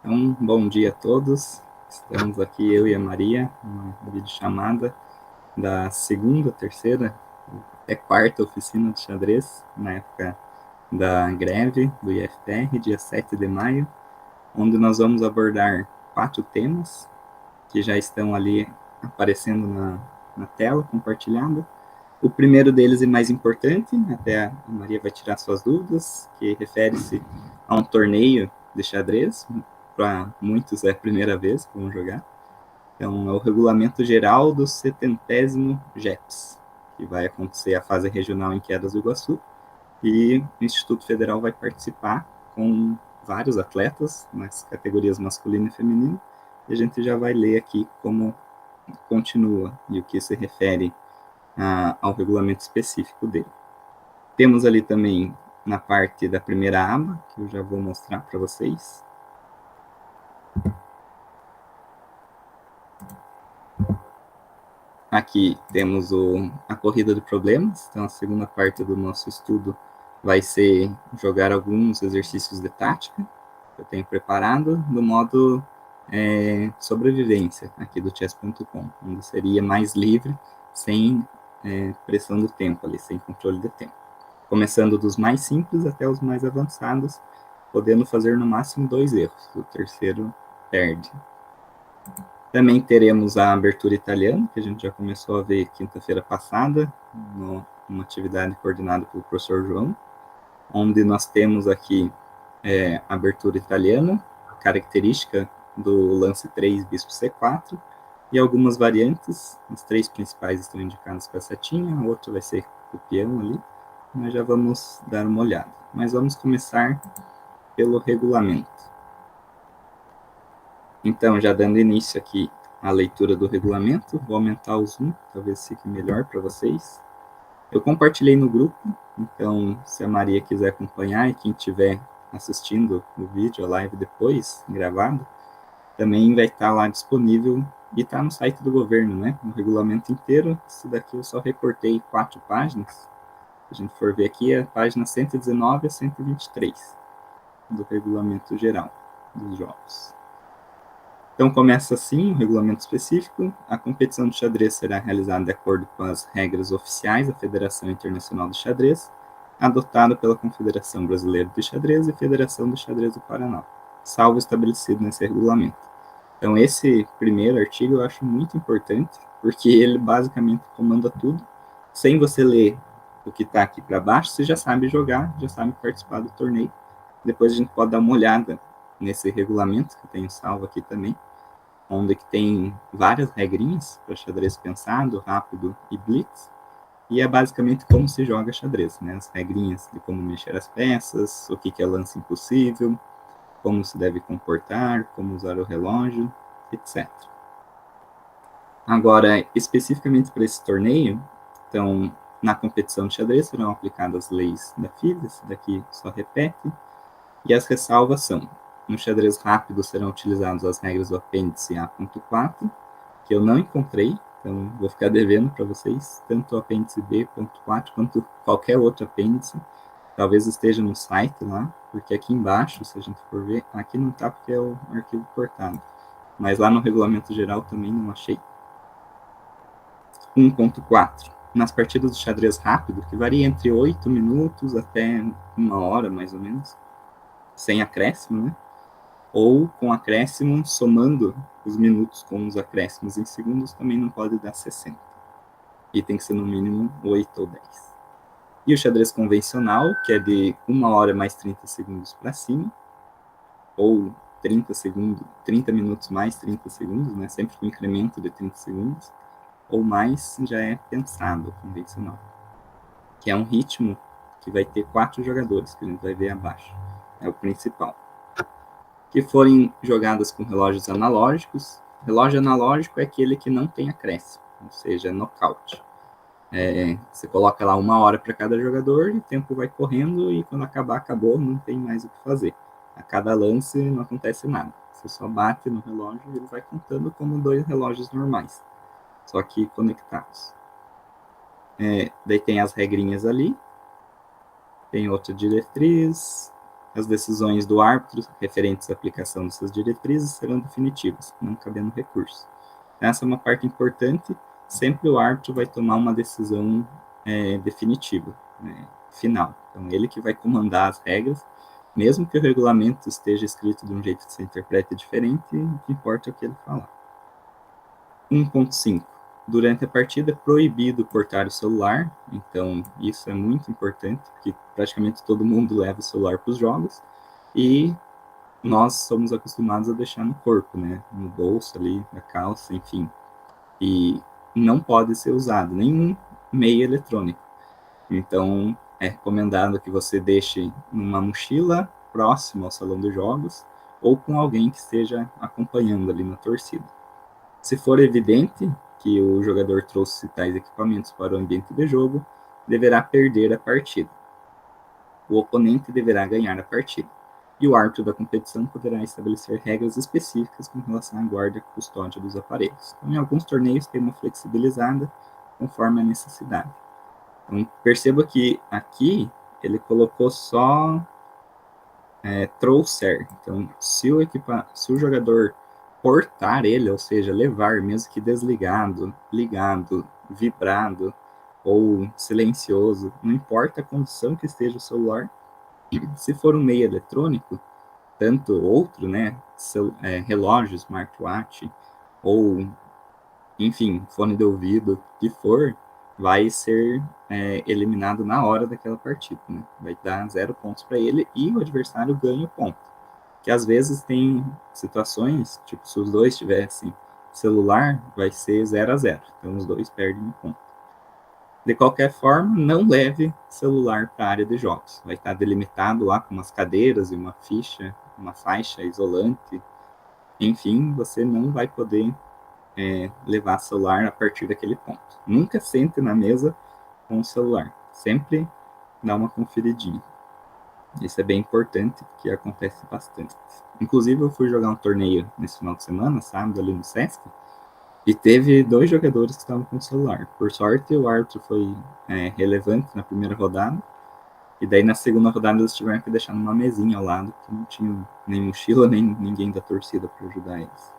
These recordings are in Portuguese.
Então, bom dia a todos. Estamos aqui, eu e a Maria, numa videochamada da segunda, terceira, até quarta oficina de xadrez, na época da greve do IFR, dia 7 de maio, onde nós vamos abordar 4 temas que já estão ali aparecendo na tela compartilhada. O primeiro deles e mais importante, até a Maria vai tirar suas dúvidas, que refere-se a um torneio de xadrez. Para muitos é a primeira vez que vão jogar. Então, é o regulamento geral do 70º JEPS, que vai acontecer a fase regional em Quedas do Iguaçu, e o Instituto Federal vai participar com vários atletas nas categorias masculino e feminino, e a gente já vai ler aqui como continua e o que se refere ao regulamento específico dele. Temos ali também na parte da primeira aba, que eu já vou mostrar para vocês. Aqui temos a corrida de problemas, então a segunda parte do nosso estudo vai ser jogar alguns exercícios de tática que eu tenho preparado no modo sobrevivência aqui do chess.com, onde seria mais livre, sem pressão do tempo ali, sem controle de tempo. Começando dos mais simples até os mais avançados, podendo fazer no máximo 2 erros, o terceiro perde. Também teremos a abertura italiana, que a gente já começou a ver quinta-feira passada, numa atividade coordenada pelo professor João, onde nós temos aqui a abertura italiana, característica do lance 3, bispo C4, e algumas variantes. As 3 principais estão indicadas com a setinha, a outra vai ser o peão ali, nós já vamos dar uma olhada. Mas vamos começar pelo regulamento. Então, já dando início aqui à leitura do regulamento, vou aumentar o zoom, talvez fique melhor para vocês. Eu compartilhei no grupo, então se a Maria quiser acompanhar e quem estiver assistindo o vídeo, a live depois, gravado, também vai estar lá disponível e está no site do governo, né? O regulamento inteiro. Isso daqui eu só recortei 4 páginas. Se a gente for ver aqui, é a página 119 a 123 do regulamento geral dos jogos. Então, começa assim, o regulamento específico. A competição de xadrez será realizada de acordo com as regras oficiais da Federação Internacional de Xadrez, adotada pela Confederação Brasileira de Xadrez e Federação de Xadrez do Paraná, salvo estabelecido nesse regulamento. Então, esse primeiro artigo eu acho muito importante, porque ele basicamente comanda tudo. Sem você ler o que está aqui para baixo, você já sabe jogar, já sabe participar do torneio. Depois a gente pode dar uma olhada nesse regulamento, que eu tenho salvo aqui também, onde que tem várias regrinhas para xadrez pensado, rápido e blitz, e é basicamente como se joga xadrez, né? As regrinhas de como mexer as peças, o que é lance impossível, como se deve comportar, como usar o relógio, etc. Agora, especificamente para esse torneio, então, na competição de xadrez serão aplicadas as leis da FIDE, esse daqui só repete, e as ressalvas são: no xadrez rápido serão utilizadas as regras do apêndice A.4, que eu não encontrei, então vou ficar devendo para vocês, tanto o apêndice B.4 quanto qualquer outro apêndice. Talvez esteja no site lá, porque aqui embaixo, se a gente for ver, aqui não está porque é o arquivo cortado, mas lá no regulamento geral também não achei. 1.4. Nas partidas de xadrez rápido, que varia entre 8 minutos até 1 hora, mais ou menos, sem acréscimo, né? Ou com acréscimo, somando os minutos com os acréscimos em segundos, também não pode dar 60. E tem que ser no mínimo 8 ou 10. E o xadrez convencional, que é de 1 hora mais 30 segundos para cima, ou 30 minutos mais 30 segundos, né? Sempre com incremento de 30 segundos, ou mais, já é pensado, convencional. Que é um ritmo que vai ter 4 jogadores, que a gente vai ver abaixo. É o principal. Que forem jogadas com relógios analógicos. Relógio analógico é aquele que não tem acréscimo, ou seja, nocaute. Você coloca lá 1 hora para cada jogador e o tempo vai correndo e quando acabar, acabou, não tem mais o que fazer. A cada lance não acontece nada. Você só bate no relógio e ele vai contando como 2 relógios normais, só que conectados. Daí tem as regrinhas ali, tem outra diretriz, as decisões do árbitro referentes à aplicação dessas diretrizes serão definitivas, não cabendo recurso. Essa é uma parte importante, sempre o árbitro vai tomar uma decisão definitiva, né, final. Então, ele que vai comandar as regras, mesmo que o regulamento esteja escrito de um jeito que se interprete diferente, o que importa é o que ele falar. 1.5. Durante a partida é proibido portar o celular, então isso é muito importante, porque praticamente todo mundo leva o celular para os jogos, e nós somos acostumados a deixar no corpo, né? No bolso ali, na calça, enfim. E não pode ser usado nenhum meio eletrônico. Então, é recomendado que você deixe numa mochila próxima ao salão de jogos ou com alguém que esteja acompanhando ali na torcida. Se for evidente que o jogador trouxe tais equipamentos para o ambiente de jogo, deverá perder a partida. O oponente deverá ganhar a partida. E o árbitro da competição poderá estabelecer regras específicas com relação à guarda e custódia dos aparelhos. Então, em alguns torneios tem uma flexibilizada conforme a necessidade. Então, perceba que aqui ele colocou só trouxer. Então, se o jogador portar ele, ou seja, levar, mesmo que desligado, ligado, vibrado ou silencioso, não importa a condição que esteja o celular, se for um meio eletrônico, tanto outro, né, relógio, smartwatch, ou, enfim, fone de ouvido, o que for, vai ser eliminado na hora daquela partida, né? Vai dar 0 pontos para ele e o adversário ganha o ponto. Que às vezes tem situações, tipo, se os dois tivessem celular, vai ser 0-0, então os dois perdem um ponto. De qualquer forma, não leve celular para a área de jogos. Vai estar delimitado lá com umas cadeiras e uma ficha, uma faixa isolante. Enfim, você não vai poder levar celular a partir daquele ponto. Nunca sente na mesa com o celular. Sempre dá uma conferidinha. Isso é bem importante, porque acontece bastante. Inclusive, eu fui jogar um torneio nesse final de semana, sábado, ali no Sesc, e teve 2 jogadores que estavam com o celular. Por sorte, o árbitro foi relevante na primeira rodada, e daí na segunda rodada eles tiveram que deixar numa mesinha ao lado, porque não tinha nem mochila, nem ninguém da torcida para ajudar eles.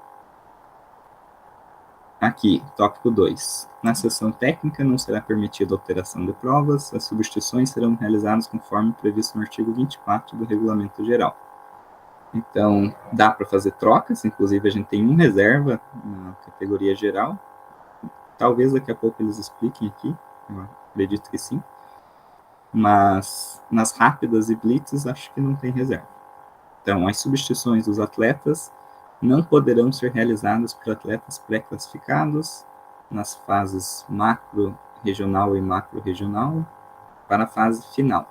Aqui, tópico 2. Na sessão técnica não será permitida alteração de provas, as substituições serão realizadas conforme previsto no artigo 24 do Regulamento Geral. Então, dá para fazer trocas, inclusive a gente tem um reserva na categoria geral. Talvez daqui a pouco eles expliquem aqui, eu acredito que sim. Mas nas rápidas e blitzes, acho que não tem reserva. Então, as substituições dos atletas não poderão ser realizadas por atletas pré-classificados nas fases macro, regional e macro regional para a fase final.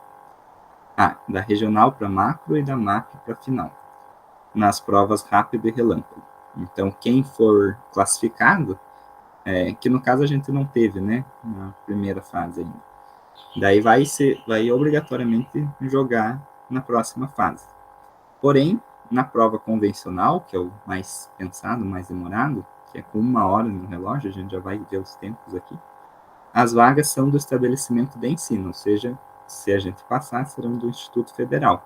Da regional para macro e da macro para final, nas provas rápido e relâmpago. Então, quem for classificado, que no caso a gente não teve, né, na primeira fase ainda, daí vai obrigatoriamente jogar na próxima fase. Porém, na prova convencional, que é o mais pensado, mais demorado, que é com 1 hora no relógio, a gente já vai ver os tempos aqui, as vagas são do estabelecimento de ensino, ou seja, se a gente passar, serão do Instituto Federal.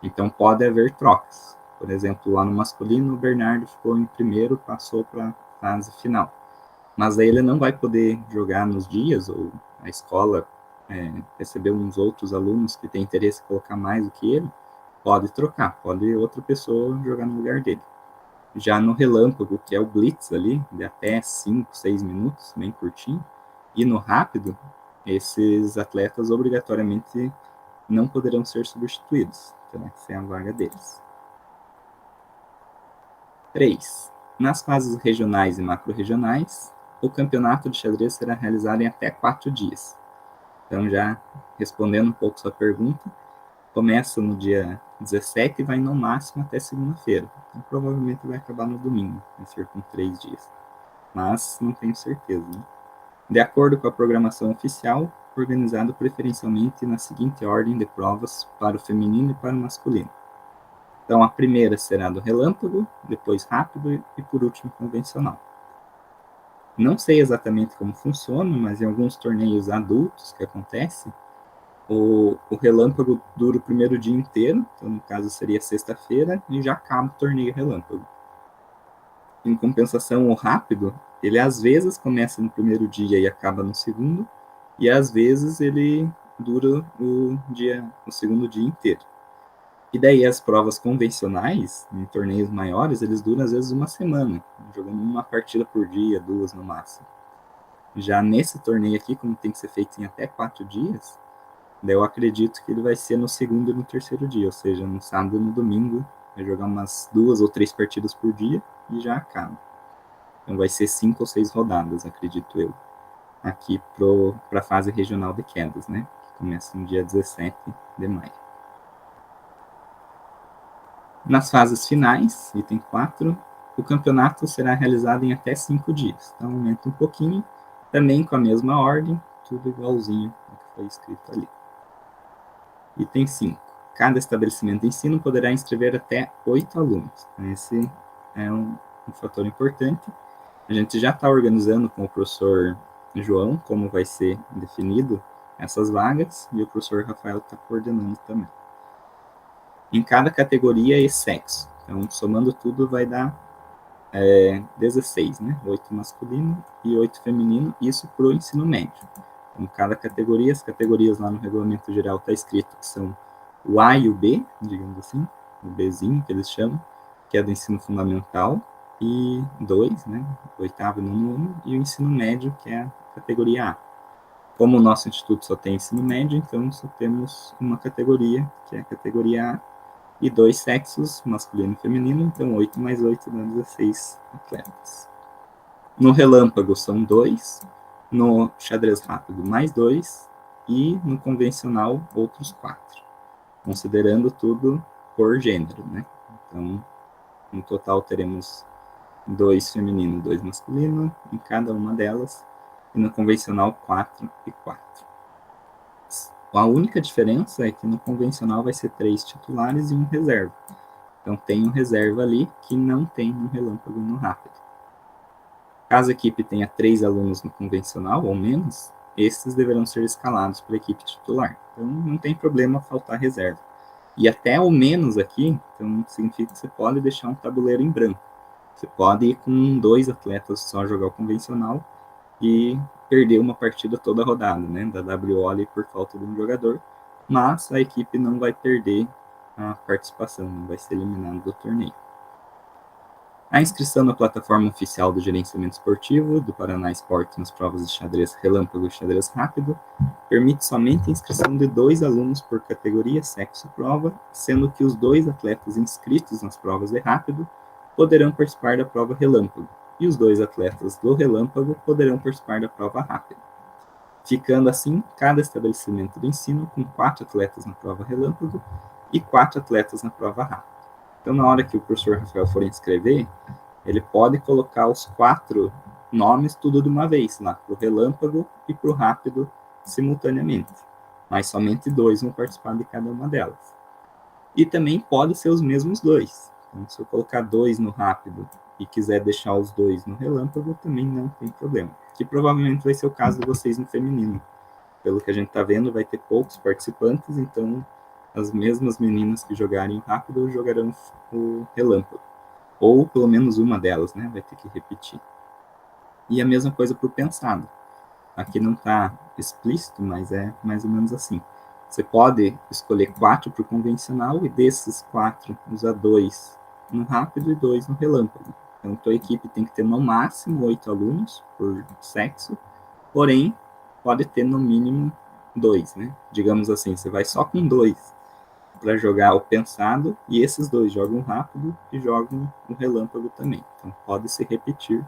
Então, pode haver trocas. Por exemplo, lá no masculino, o Bernardo ficou em primeiro, passou para a fase final. Mas aí ele não vai poder jogar nos dias, ou a escola recebeu uns outros alunos que têm interesse em colocar mais do que ele, pode trocar, pode outra pessoa jogar no lugar dele. Já no relâmpago, que é o blitz ali, de até 5, 6 minutos, bem curtinho, e no rápido, esses atletas obrigatoriamente não poderão ser substituídos. Então, essa é a vaga deles. 3. Nas fases regionais e macro-regionais, o campeonato de xadrez será realizado em até 4 dias. Então, já respondendo um pouco sua pergunta, começa no dia 17 e vai no máximo até segunda-feira. Então, provavelmente vai acabar no domingo, vai ser com 3 dias. Mas não tenho certeza, né? De acordo com a programação oficial, organizado preferencialmente na seguinte ordem de provas para o feminino e para o masculino. Então, a primeira será do relâmpago, depois rápido e, por último, convencional. Não sei exatamente como funciona, mas em alguns torneios adultos que acontece, O relâmpago dura o primeiro dia inteiro, então no caso seria sexta-feira, e já acaba o torneio relâmpago. Em compensação, o rápido, ele às vezes começa no primeiro dia e acaba no segundo, e às vezes ele dura o segundo dia inteiro. E daí as provas convencionais, em torneios maiores, eles duram às vezes uma semana, jogando uma partida por dia, 2 no máximo. Já nesse torneio aqui, como tem que ser feito em até 4 dias, daí eu acredito que ele vai ser no segundo e no terceiro dia, ou seja, no sábado e no domingo, vai jogar umas 2 ou 3 partidas por dia e já acaba. Então vai ser 5 ou 6 rodadas, acredito eu, aqui para a fase regional de quedas, né? Que começa no dia 17 de maio. Nas fases finais, item 4, o campeonato será realizado em até 5 dias. Então aumenta um pouquinho, também com a mesma ordem, tudo igualzinho ao que foi escrito ali. Item 5. Cada estabelecimento de ensino poderá inscrever até 8 alunos. Esse é um fator importante. A gente já está organizando com o professor João como vai ser definido essas vagas, e o professor Rafael está coordenando também. Em cada categoria e sexo. Então, somando tudo, vai dar 16, né? 8 masculino e 8 feminino, isso para o ensino médio. Então, cada categoria, as categorias lá no regulamento geral está escrito que são o A e o B, digamos assim, o Bzinho que eles chamam, que é do ensino fundamental, e 2, né? O oitavo e nono ano, e o ensino médio, que é a categoria A. Como o nosso instituto só tem ensino médio, então só temos uma categoria, que é a categoria A, e 2 sexos, masculino e feminino, então 8 mais 8 dá 16 atletas. No relâmpago são 2, no xadrez rápido mais 2, e no convencional outros 4, considerando tudo por gênero, né? Então, no total teremos 2 feminino, 2 masculino em cada uma delas, e no convencional 4 e 4. A única diferença é que no convencional vai ser 3 titulares e um reserva. Então tem um reserva ali que não tem no relâmpago no rápido. Caso a equipe tenha 3 alunos no convencional ou menos, esses deverão ser escalados para a equipe titular. Então não tem problema faltar reserva. E até o menos aqui, então significa que você pode deixar um tabuleiro em branco. Você pode ir com 2 atletas só jogar o convencional e perder uma partida toda a rodada, né, da WO ali por falta de um jogador, mas a equipe não vai perder a participação, não vai ser eliminada do torneio. A inscrição na plataforma oficial do gerenciamento esportivo do Paraná Esporte nas provas de xadrez relâmpago e xadrez rápido permite somente a inscrição de 2 alunos por categoria, sexo e prova, sendo que os 2 atletas inscritos nas provas de rápido poderão participar da prova relâmpago, e os 2 atletas do relâmpago poderão participar da prova rápida, ficando assim cada estabelecimento de ensino com 4 atletas na prova relâmpago e 4 atletas na prova rápida. Então, na hora que o professor Rafael for inscrever, ele pode colocar os 4 nomes tudo de uma vez lá, para o relâmpago e para o rápido simultaneamente, mas somente 2 vão participar de cada uma delas. E também pode ser os mesmos 2. Então, se eu colocar 2 no rápido e quiser deixar os 2 no relâmpago, também não tem problema. Que provavelmente vai ser o caso de vocês no feminino. Pelo que a gente está vendo, vai ter poucos participantes, então as mesmas meninas que jogarem o rápido jogarão o relâmpago. Ou pelo menos uma delas, né? Vai ter que repetir. E a mesma coisa para o pensado. Aqui não está explícito, mas é mais ou menos assim. Você pode escolher 4 para o convencional e desses 4 usar 2 no rápido e 2 no relâmpago. Então, a tua equipe tem que ter no máximo 8 alunos por sexo, porém, pode ter no mínimo 2, né? Digamos assim, você vai só com 2 para jogar o pensado, e esses 2 jogam rápido e jogam o relâmpago também. Então, pode se repetir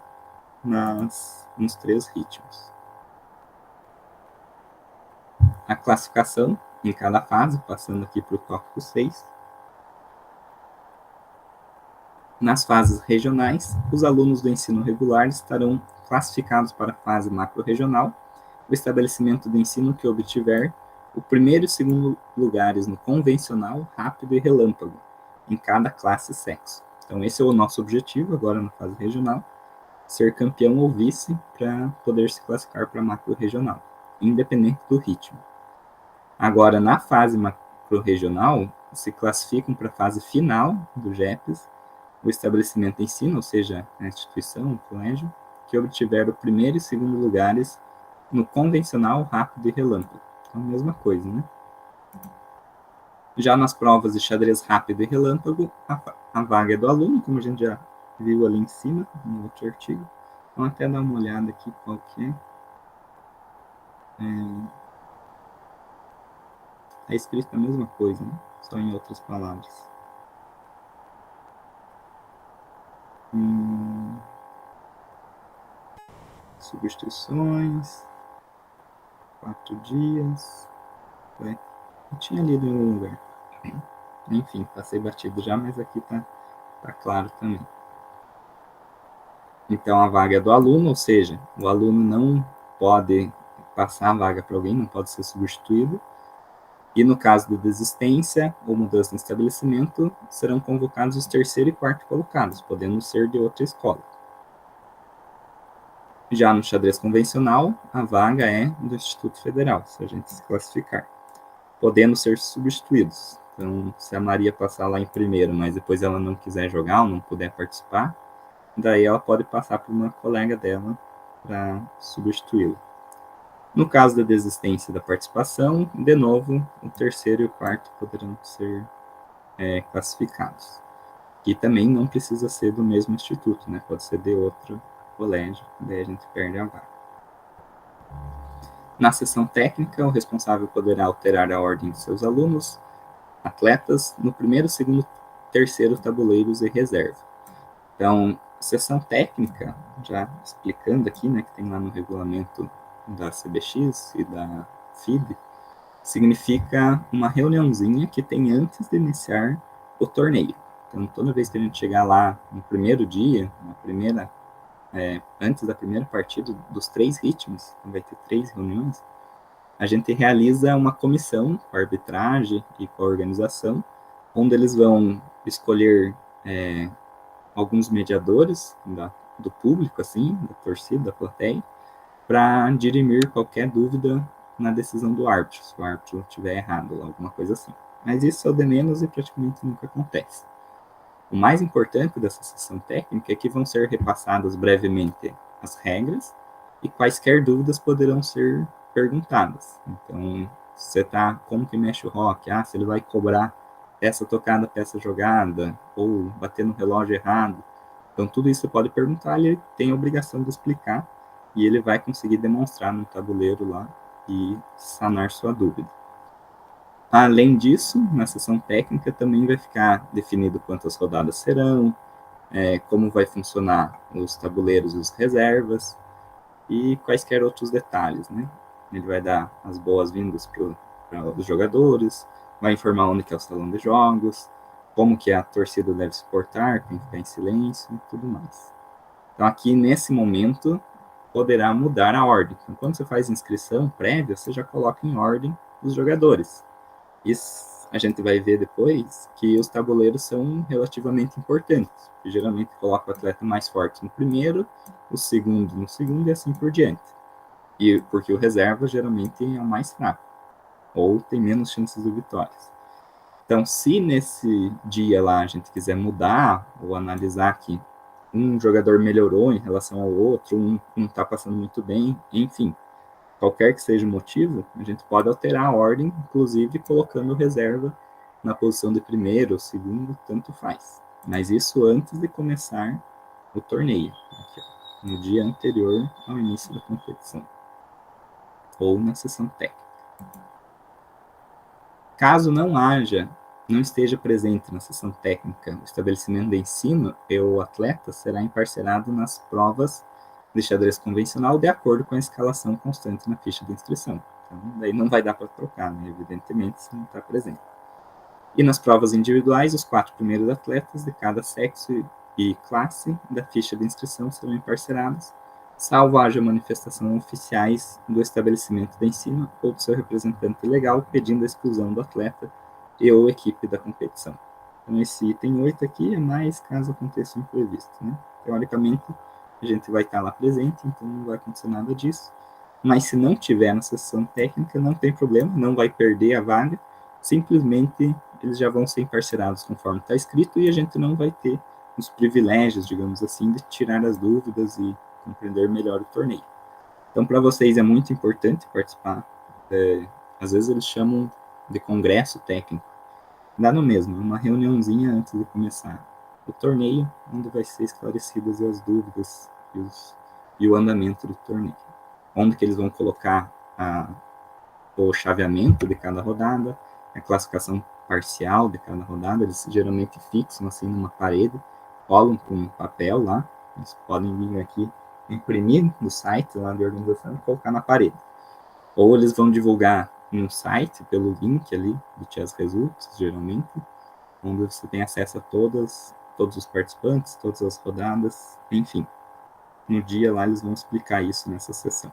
nos 3 ritmos. A classificação em cada fase, passando aqui para o tópico 6. Nas fases regionais, os alunos do ensino regular estarão classificados para a fase macro-regional, o estabelecimento de ensino que obtiver o primeiro e segundo lugares no convencional, rápido e relâmpago, em cada classe e sexo. Então, esse é o nosso objetivo agora na fase regional, ser campeão ou vice para poder se classificar para macro-regional, independente do ritmo. Agora, na fase macro-regional, se classificam para a fase final do GEPES o estabelecimento de ensino, ou seja, a instituição, o colégio, que obtiver o primeiro e segundo lugares no convencional, rápido e relâmpago. Então, a mesma coisa, né? Já nas provas de xadrez rápido e relâmpago, a vaga é do aluno, como a gente já viu ali em cima, no outro artigo. Vamos até dar uma olhada aqui qual que é. É escrito a mesma coisa, né? Só em outras palavras. Substituições, 4 dias. Eu tinha lido em algum lugar. Enfim, passei batido já, mas aqui tá claro também. Então, a vaga é do aluno, ou seja, o aluno não pode passar a vaga para alguém, não pode ser substituído. E no caso de desistência ou mudança no estabelecimento, serão convocados os terceiro e quarto colocados, podendo ser de outra escola. Já no xadrez convencional, a vaga é do Instituto Federal, se a gente se classificar, podendo ser substituídos. Então, se a Maria passar lá em primeiro, mas depois ela não quiser jogar ou não puder participar, daí ela pode passar para uma colega dela para substituí-la. No caso da desistência da participação, de novo, o terceiro e o quarto poderão ser classificados. E também não precisa ser do mesmo instituto, né? Pode ser de outro colégio, daí a gente perde a vaga. Na sessão técnica, o responsável poderá alterar a ordem de seus alunos, atletas, no primeiro, segundo, terceiro tabuleiros e reserva. Então, sessão técnica, já explicando aqui, né, que tem lá no regulamento da CBX e da FIDE, significa uma reuniãozinha que tem antes de iniciar o torneio. Então, toda vez que a gente chegar lá no primeiro dia, antes da primeira partida dos 3 ritmos, então vai ter 3 reuniões, a gente realiza uma comissão com a arbitragem e com a organização, onde eles vão escolher alguns mediadores do público, assim, da torcida, da plateia, para dirimir qualquer dúvida na decisão do árbitro, se o árbitro estiver errado, alguma coisa assim. Mas isso é o de menos e praticamente nunca acontece. O mais importante dessa sessão técnica é que vão ser repassadas brevemente as regras e quaisquer dúvidas poderão ser perguntadas. Então, você tá, como que mexe o rock? Se ele vai cobrar essa tocada, peça jogada, ou bater no relógio errado. Então, tudo isso você pode perguntar, ele tem a obrigação de explicar, e ele vai conseguir demonstrar no tabuleiro lá e sanar sua dúvida. Além disso, na sessão técnica também vai ficar definido quantas rodadas serão, como vai funcionar os tabuleiros e as reservas, e quaisquer outros detalhes, né? Ele vai dar as boas-vindas para os jogadores, vai informar onde que é o salão de jogos, como que a torcida deve se portar, tem que ficar em silêncio e tudo mais. Então, aqui, nesse momento, poderá mudar a ordem. Então, quando você faz inscrição prévia, você já coloca em ordem os jogadores. E a gente vai ver depois que os tabuleiros são relativamente importantes. Geralmente coloca o atleta mais forte no primeiro, o segundo no segundo e assim por diante. E porque o reserva geralmente é o mais fraco, ou tem menos chances de vitórias. Então, se nesse dia lá a gente quiser mudar ou analisar que um jogador melhorou em relação ao outro, um não está passando muito bem, enfim, qualquer que seja o motivo, a gente pode alterar a ordem, inclusive colocando reserva na posição de primeiro ou segundo, tanto faz. Mas isso antes de começar o torneio, aqui, no dia anterior ao início da competição, ou na sessão técnica. Caso não esteja presente na sessão técnica o estabelecimento de ensino, o atleta será emparcerado nas provas de xadrez convencional de acordo com a escalação constante na ficha de inscrição. Então, daí não vai dar para trocar, né? Evidentemente, se não está presente. E nas provas individuais, os 4 primeiros atletas de cada sexo e classe da ficha de inscrição serão emparcerados, salvo haja manifestação oficiais do estabelecimento de ensino ou do seu representante legal pedindo a exclusão do atleta e ou equipe da competição. Então, esse item 8 aqui é mais caso aconteça um imprevisto, né? Teoricamente, a gente vai estar lá presente, então não vai acontecer nada disso. mas se não tiver na sessão técnica, não tem problema, não vai perder a vaga, simplesmente eles já vão ser encarcerados conforme está escrito e a gente não vai ter os privilégios, digamos assim, de tirar as dúvidas e compreender melhor o torneio. Então, para vocês é muito importante participar. Às vezes eles chamam de congresso técnico. Dá no mesmo, uma reuniãozinha antes de começar o torneio, onde vai ser esclarecidas as dúvidas e o andamento do torneio. Onde que eles vão colocar o chaveamento de cada rodada, a classificação parcial de cada rodada, eles geralmente fixam assim numa parede, colam com um papel lá, eles podem vir aqui imprimir no site lá de organização e colocar na parede. Ou eles vão divulgar no site, pelo link ali do Chess Results, geralmente, onde você tem acesso a todos os participantes, todas as rodadas, enfim. No dia lá eles vão explicar isso nessa sessão.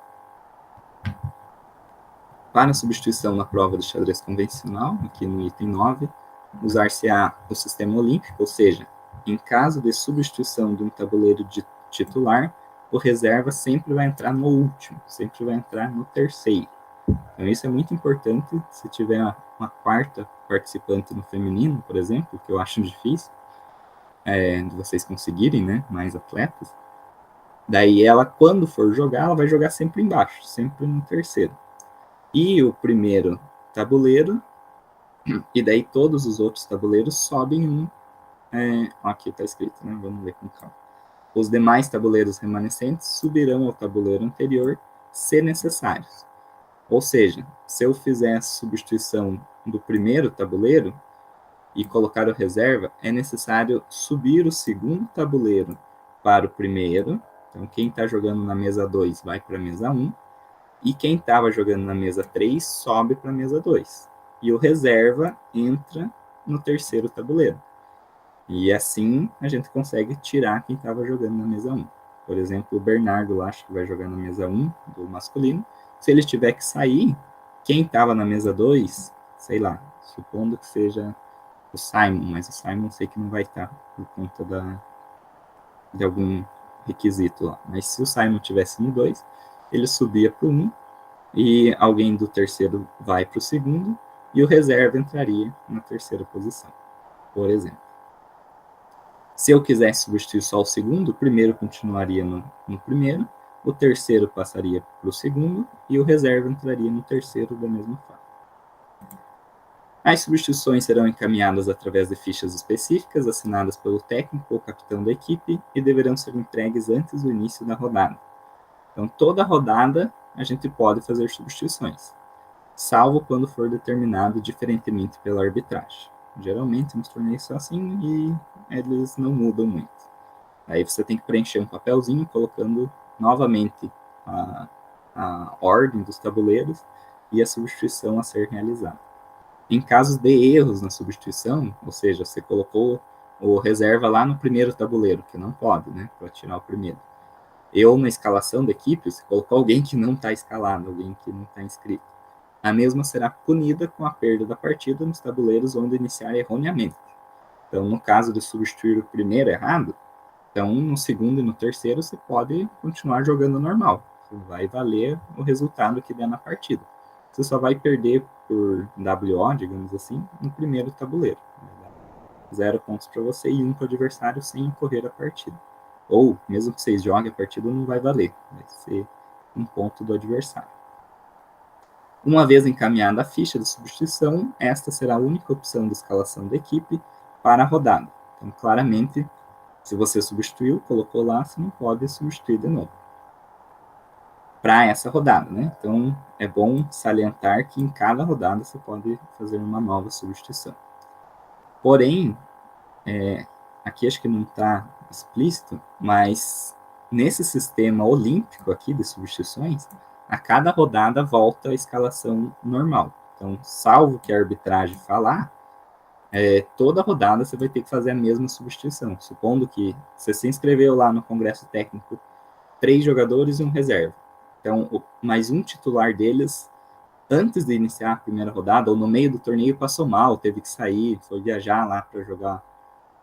Para a substituição na prova de xadrez convencional, aqui no item 9, usar-se-á o sistema olímpico, ou seja, em caso de substituição de um tabuleiro de titular, o reserva sempre vai entrar no último, sempre vai entrar no terceiro. Então, isso é muito importante. Se tiver uma quarta participante no feminino, por exemplo, que eu acho difícil, de vocês conseguirem, né, mais atletas, daí ela, quando for jogar, ela vai jogar sempre embaixo, sempre no terceiro. E o primeiro tabuleiro, e daí todos os outros tabuleiros sobem um. Aqui está escrito, né? Vamos ler com calma. Os demais tabuleiros remanescentes subirão ao tabuleiro anterior, se necessários. Ou seja, se eu fizer a substituição do primeiro tabuleiro e colocar o reserva, é necessário subir o segundo tabuleiro para o primeiro. Então, quem está jogando na mesa 2 vai para a mesa 1. E quem estava jogando na mesa 3 sobe para a mesa 2. E o reserva entra no terceiro tabuleiro. E assim a gente consegue tirar quem estava jogando na mesa 1. Por exemplo, o Bernardo, acho que vai jogar na mesa 1 do masculino. Se ele tiver que sair, quem estava na mesa 2, sei lá, supondo que seja o Simon, mas o Simon sei que não vai estar por conta de algum requisito lá. Mas se o Simon tivesse no 2, ele subia para o 1 e alguém do terceiro vai para o segundo e o reserva entraria na terceira posição, por exemplo. Se eu quisesse substituir só o segundo, o primeiro continuaria no primeiro, o terceiro passaria para o segundo e o reserva entraria no terceiro da mesma forma. As substituições serão encaminhadas através de fichas específicas assinadas pelo técnico ou capitão da equipe e deverão ser entregues antes do início da rodada. Então, toda rodada a gente pode fazer substituições, salvo quando for determinado diferentemente pela arbitragem. Geralmente nos torneios são assim e eles não mudam muito. Aí você tem que preencher um papelzinho colocando novamente a ordem dos tabuleiros e a substituição a ser realizada. Em casos de erros na substituição, ou seja, você colocou o reserva lá no primeiro tabuleiro, que não pode, né, para tirar o primeiro. Ou na escalação da equipe, você colocou alguém que não está escalado, alguém que não está inscrito. A mesma será punida com a perda da partida nos tabuleiros onde iniciar erroneamente. Então, no caso de substituir o primeiro errado, então no segundo e no terceiro você pode continuar jogando normal. Vai valer o resultado que der na partida. Você só vai perder por WO, digamos assim, no primeiro tabuleiro. 0 pontos para você e 1 para o adversário sem ocorrer a partida. Ou, mesmo que vocês joguem a partida, não vai valer. Vai ser 1 ponto do adversário. Uma vez encaminhada a ficha de substituição, esta será a única opção de escalação da equipe para a rodada. Então, claramente, se você substituiu, colocou lá, você não pode substituir de novo. Para essa rodada, né? Então, é bom salientar que em cada rodada você pode fazer uma nova substituição. Porém, aqui acho que não está explícito, mas nesse sistema olímpico aqui de substituições, a cada rodada volta a escalação normal. Então, salvo que a arbitragem falar, toda rodada você vai ter que fazer a mesma substituição. Supondo que você se inscreveu lá no congresso técnico 3 jogadores e um reserva. Então, mais um titular deles, antes de iniciar a primeira rodada, ou no meio do torneio, passou mal, teve que sair, foi viajar lá para jogar,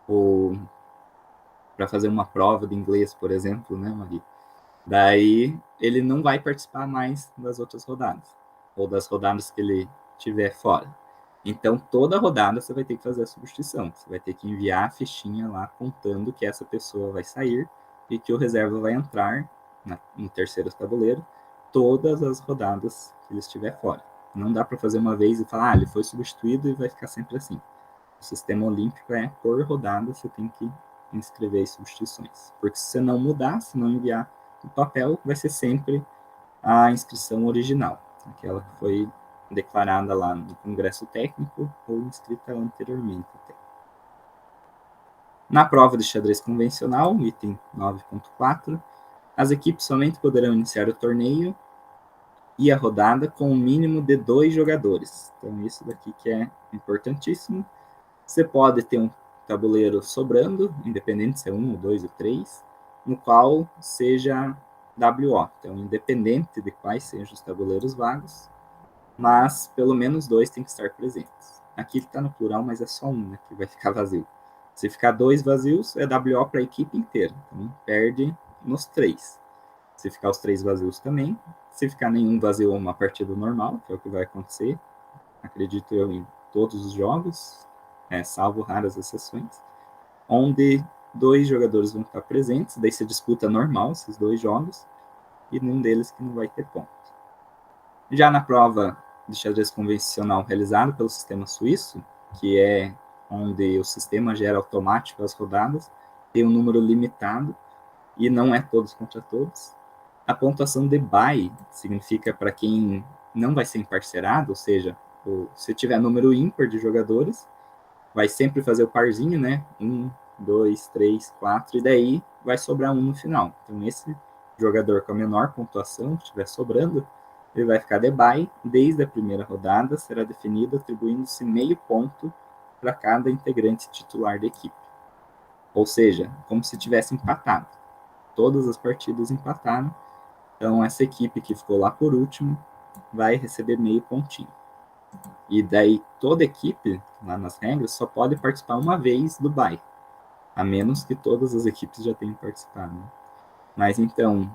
ou para fazer uma prova de inglês, por exemplo, né, Maria? Daí ele não vai participar mais das outras rodadas, ou das rodadas que ele tiver fora. Então, toda rodada você vai ter que fazer a substituição. Você vai ter que enviar a fichinha lá contando que essa pessoa vai sair e que o reserva vai entrar no terceiro tabuleiro todas as rodadas que ele estiver fora. Não dá para fazer uma vez e falar, ele foi substituído e vai ficar sempre assim. O sistema olímpico é por rodada, você tem que inscrever as substituições. Porque se você não mudar, se não enviar o papel, vai ser sempre a inscrição original, aquela que foi declarada lá no Congresso Técnico ou inscrita anteriormente. Na prova de xadrez convencional, item 9.4, as equipes somente poderão iniciar o torneio e a rodada com um mínimo de 2 jogadores. Então, isso daqui que é importantíssimo. Você pode ter um tabuleiro sobrando, independente se é 1, 2 ou 3, no qual seja WO. Então, independente de quais sejam os tabuleiros vagos, mas pelo menos 2 tem que estar presentes. Aqui está no plural, mas é só um, né, que vai ficar vazio. Se ficar 2 vazios, é WO para a equipe inteira. Então, perde nos 3. Se ficar os 3 vazios também. Se ficar nenhum vazio, uma partida normal, que é o que vai acontecer, acredito eu, em todos os jogos, salvo raras exceções, onde 2 jogadores vão estar presentes, daí se disputa normal esses 2 jogos, e nenhum deles que não vai ter ponto. Já na prova de xadrez convencional realizada pelo sistema suíço, que é onde o sistema gera automático as rodadas, tem um número limitado, e não é todos contra todos. A pontuação de bye significa para quem não vai ser emparcerado, ou seja, se tiver número ímpar de jogadores, vai sempre fazer o parzinho, né? 1, 2, 3, 4, e daí vai sobrar um no final. Então, esse jogador com a menor pontuação, que estiver sobrando, ele vai ficar de bye. Desde a primeira rodada, será definido atribuindo-se meio ponto para cada integrante titular da equipe. Ou seja, como se tivesse empatado. Todas as partidas empataram. Então, essa equipe que ficou lá por último vai receber meio pontinho. E daí, toda equipe, lá nas regras, só pode participar uma vez do bye, a menos que todas as equipes já tenham participado. Né? Mas então,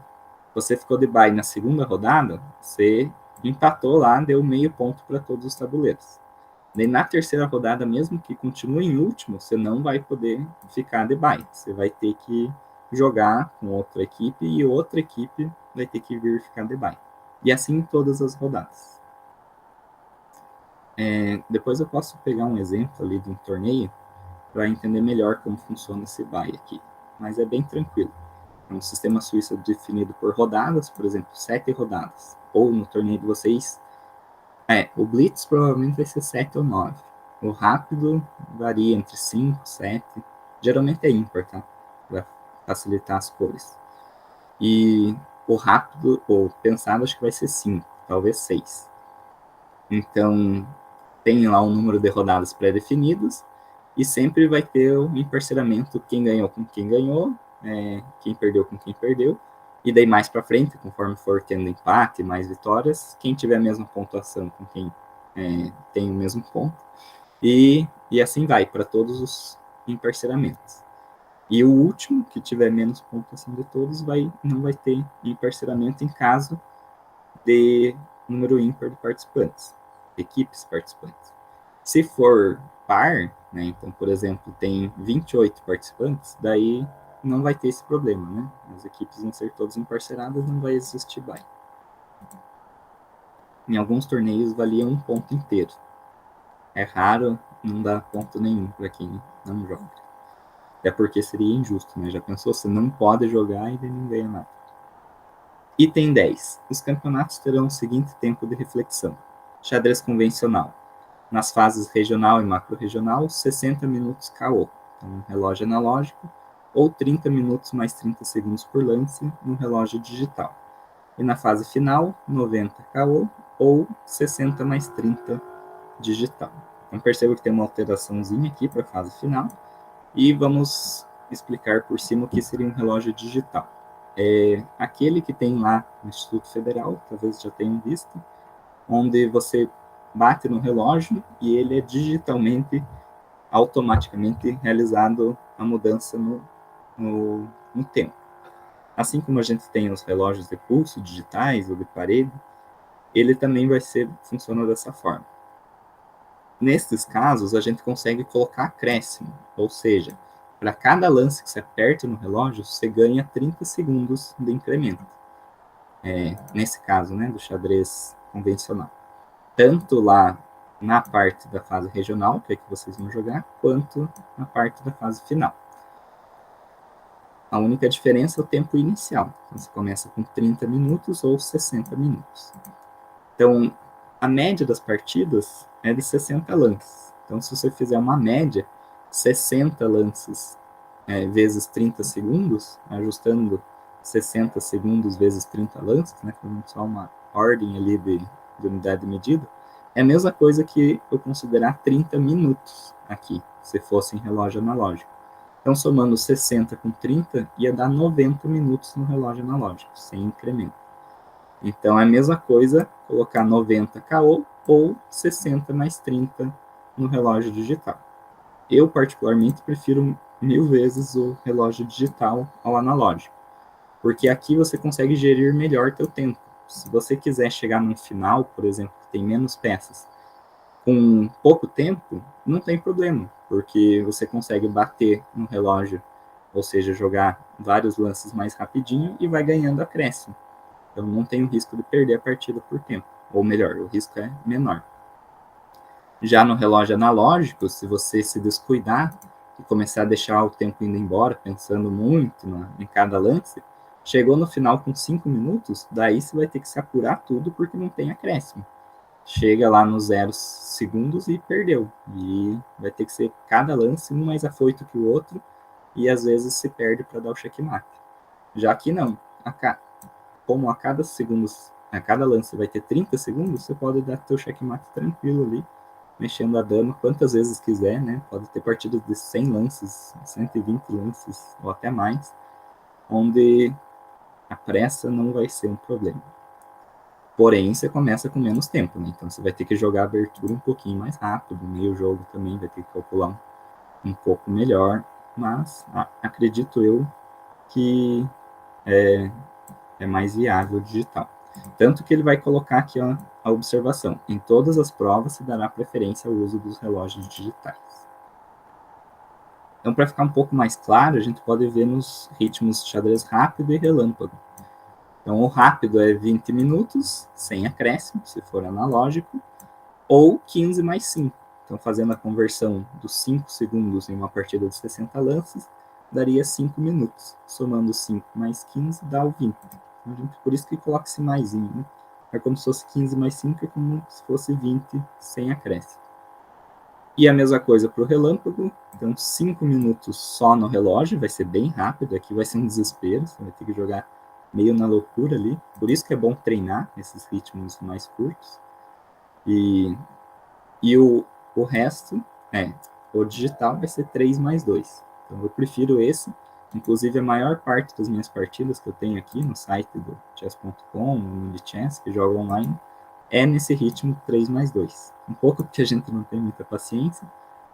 você ficou de bye na segunda rodada, você empatou lá, deu meio ponto para todos os tabuleiros. Daí, na terceira rodada, mesmo que continue em último, você não vai poder ficar de bye. Você vai ter que jogar com outra equipe e outra equipe vai ter que vir ficar de bye. E assim todas as rodadas. Depois eu posso pegar um exemplo ali de um torneio para entender melhor como funciona esse bye aqui. Mas é bem tranquilo. É um sistema suíço definido por rodadas, por exemplo, 7 rodadas. Ou no torneio de vocês, o Blitz provavelmente vai ser 7 ou 9. O rápido varia entre 5, 7. Geralmente é ímpar, tá? Para facilitar as cores. E o rápido, ou pensado, acho que vai ser 5, talvez 6. Então, tem lá um número de rodadas pré-definidos e sempre vai ter um emparceramento, quem ganhou com quem ganhou, quem perdeu com quem perdeu, e daí mais para frente, conforme for tendo empate, mais vitórias, quem tiver a mesma pontuação com quem tem o mesmo ponto, e assim vai para todos os emparceramentos. E o último, que tiver menos pontuação de todos, não vai ter emparceramento em caso de número ímpar de participantes, equipes participantes. Se for par, né, então, por exemplo, tem 28 participantes, daí não vai ter esse problema, né? As equipes vão ser todas emparceradas, não vai existir bye. Em alguns torneios valia um ponto inteiro. É raro não dar ponto nenhum para quem não joga. Até porque seria injusto, né? Já pensou? Você não pode jogar e não ganha nada. Item 10. Os campeonatos terão o seguinte tempo de reflexão. Xadrez convencional. Nas fases regional e macro-regional, 60 minutos KO, então um relógio analógico, ou 30 minutos mais 30 segundos por lance no relógio digital. E na fase final, 90 KO ou 60 mais 30 digital. Então perceba que tem uma alteraçãozinha aqui para a fase final e vamos explicar por cima o que seria um relógio digital. Aquele que tem lá no Instituto Federal, talvez já tenham visto, onde você bate no relógio e ele é digitalmente, automaticamente realizado a mudança no tempo. assim como a gente tem os relógios de pulso digitais ou de parede, ele também funciona dessa forma. Nesses casos, a gente consegue colocar acréscimo, ou seja, para cada lance que você aperta no relógio, você ganha 30 segundos de incremento. Nesse caso, né, do xadrez convencional. Tanto lá na parte da fase regional, que é que vocês vão jogar, quanto na parte da fase final. A única diferença é o tempo inicial. Então, você começa com 30 minutos ou 60 minutos. Então, a média das partidas é de 60 lances. Então, se você fizer uma média, 60 lances vezes 30 segundos, ajustando 60 segundos vezes 30 lances, né, fazendo só uma ordem ali de unidade de medida, é a mesma coisa que eu considerar 30 minutos aqui, se fosse em relógio analógico. Então, somando 60 com 30, ia dar 90 minutos no relógio analógico, sem incremento. Então, é a mesma coisa colocar 90 KO ou 60 mais 30 no relógio digital. Eu, particularmente, prefiro 1000 vezes o relógio digital ao analógico, porque aqui você consegue gerir melhor teu tempo. Se você quiser chegar num final, por exemplo, que tem menos peças, com pouco tempo, não tem problema, porque você consegue bater no relógio, ou seja, jogar vários lances mais rapidinho e vai ganhando acréscimo. Então não tem o risco de perder a partida por tempo, ou melhor, o risco é menor. Já no relógio analógico, se você se descuidar e começar a deixar o tempo indo embora, pensando muito em cada lance, chegou no final com 5 minutos, daí você vai ter que se apurar tudo porque não tem acréscimo. Chega lá nos 0 segundos e perdeu. E vai ter que ser cada lance um mais afoito que o outro, e às vezes se perde para dar o checkmate. Já que não, como a cada lance vai ter 30 segundos, você pode dar teu checkmate tranquilo ali, mexendo a dama quantas vezes quiser, né? Pode ter partidas de 100 lances, 120 lances ou até mais, onde a pressa não vai ser um problema. Porém, você começa com menos tempo, né? Então você vai ter que jogar a abertura um pouquinho mais rápido, meio jogo também vai ter que calcular um pouco melhor, mas acredito eu que é mais viável digital. Tanto que ele vai colocar aqui a observação. Em todas as provas se dará preferência ao uso dos relógios digitais. Então, para ficar um pouco mais claro, a gente pode ver nos ritmos de xadrez rápido e relâmpago. Então, o rápido é 20 minutos, sem acréscimo, se for analógico, ou 15 mais 5. Então, fazendo a conversão dos 5 segundos em uma partida de 60 lances, daria 5 minutos. Somando 5 mais 15, dá o 20. Então, por isso que coloca esse maisinho, né? É como se fosse 15 mais 5, é como se fosse 20 sem acréscimo. E a mesma coisa para o relâmpago. Então, 5 minutos só no relógio, vai ser bem rápido. Aqui vai ser um desespero, você vai ter que jogar meio na loucura ali. Por isso que é bom treinar esses ritmos mais curtos. E o resto, o digital vai ser 3 mais 2. Então, eu prefiro esse. Inclusive, a maior parte das minhas partidas que eu tenho aqui no site do chess.com, no Chess, que joga online, é nesse ritmo 3 mais 2. Um pouco porque a gente não tem muita paciência,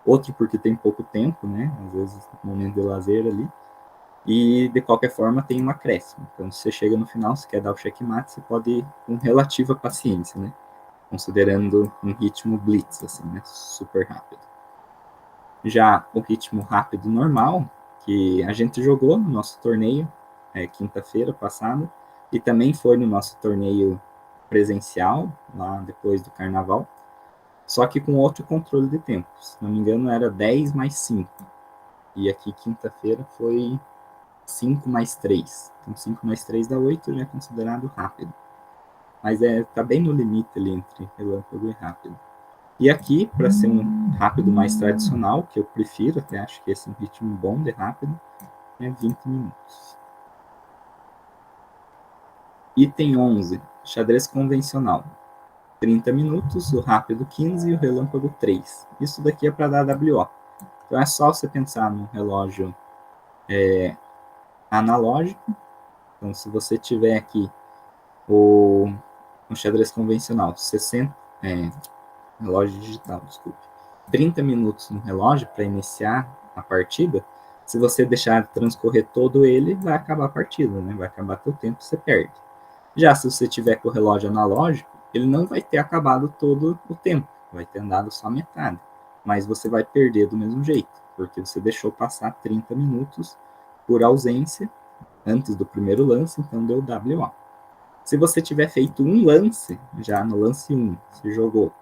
outro porque tem pouco tempo, né? Às vezes, momento de lazer ali. E, de qualquer forma, tem um acréscimo. Então, se você chega no final, se quer dar o checkmate, você pode ir com relativa paciência, né? Considerando um ritmo blitz, assim, né? Super rápido. Já o ritmo rápido normal, que a gente jogou no nosso torneio, quinta-feira passada, e também foi no nosso torneio presencial, lá depois do carnaval, só que com outro controle de tempo. Se não me engano, era 10 mais 5. E aqui, quinta-feira, foi 5 mais 3. Então, 5 mais 3 dá 8, já é considerado rápido. Mas tá bem no limite ali entre relâmpago e rápido. E aqui, para ser um rápido mais tradicional, que eu prefiro, até acho que esse é um ritmo bom de rápido, é 20 minutos. Item 11, xadrez convencional. 30 minutos, o rápido 15 e o relâmpago 3. Isso daqui é para dar WO. Então é só você pensar num relógio analógico. Então, se você tiver aqui o xadrez convencional, 60, relógio digital, desculpe, 30 minutos no relógio para iniciar a partida, Se você deixar transcorrer todo ele, vai acabar a partida, né? Vai acabar teu tempo, você perde. Já se você tiver com o relógio analógico, ele não vai ter acabado todo o tempo, vai ter andado só metade. Mas você vai perder do mesmo jeito, porque você deixou passar 30 minutos por ausência antes do primeiro lance, então deu WO. Se você tiver feito um lance, já no lance 1, você jogou,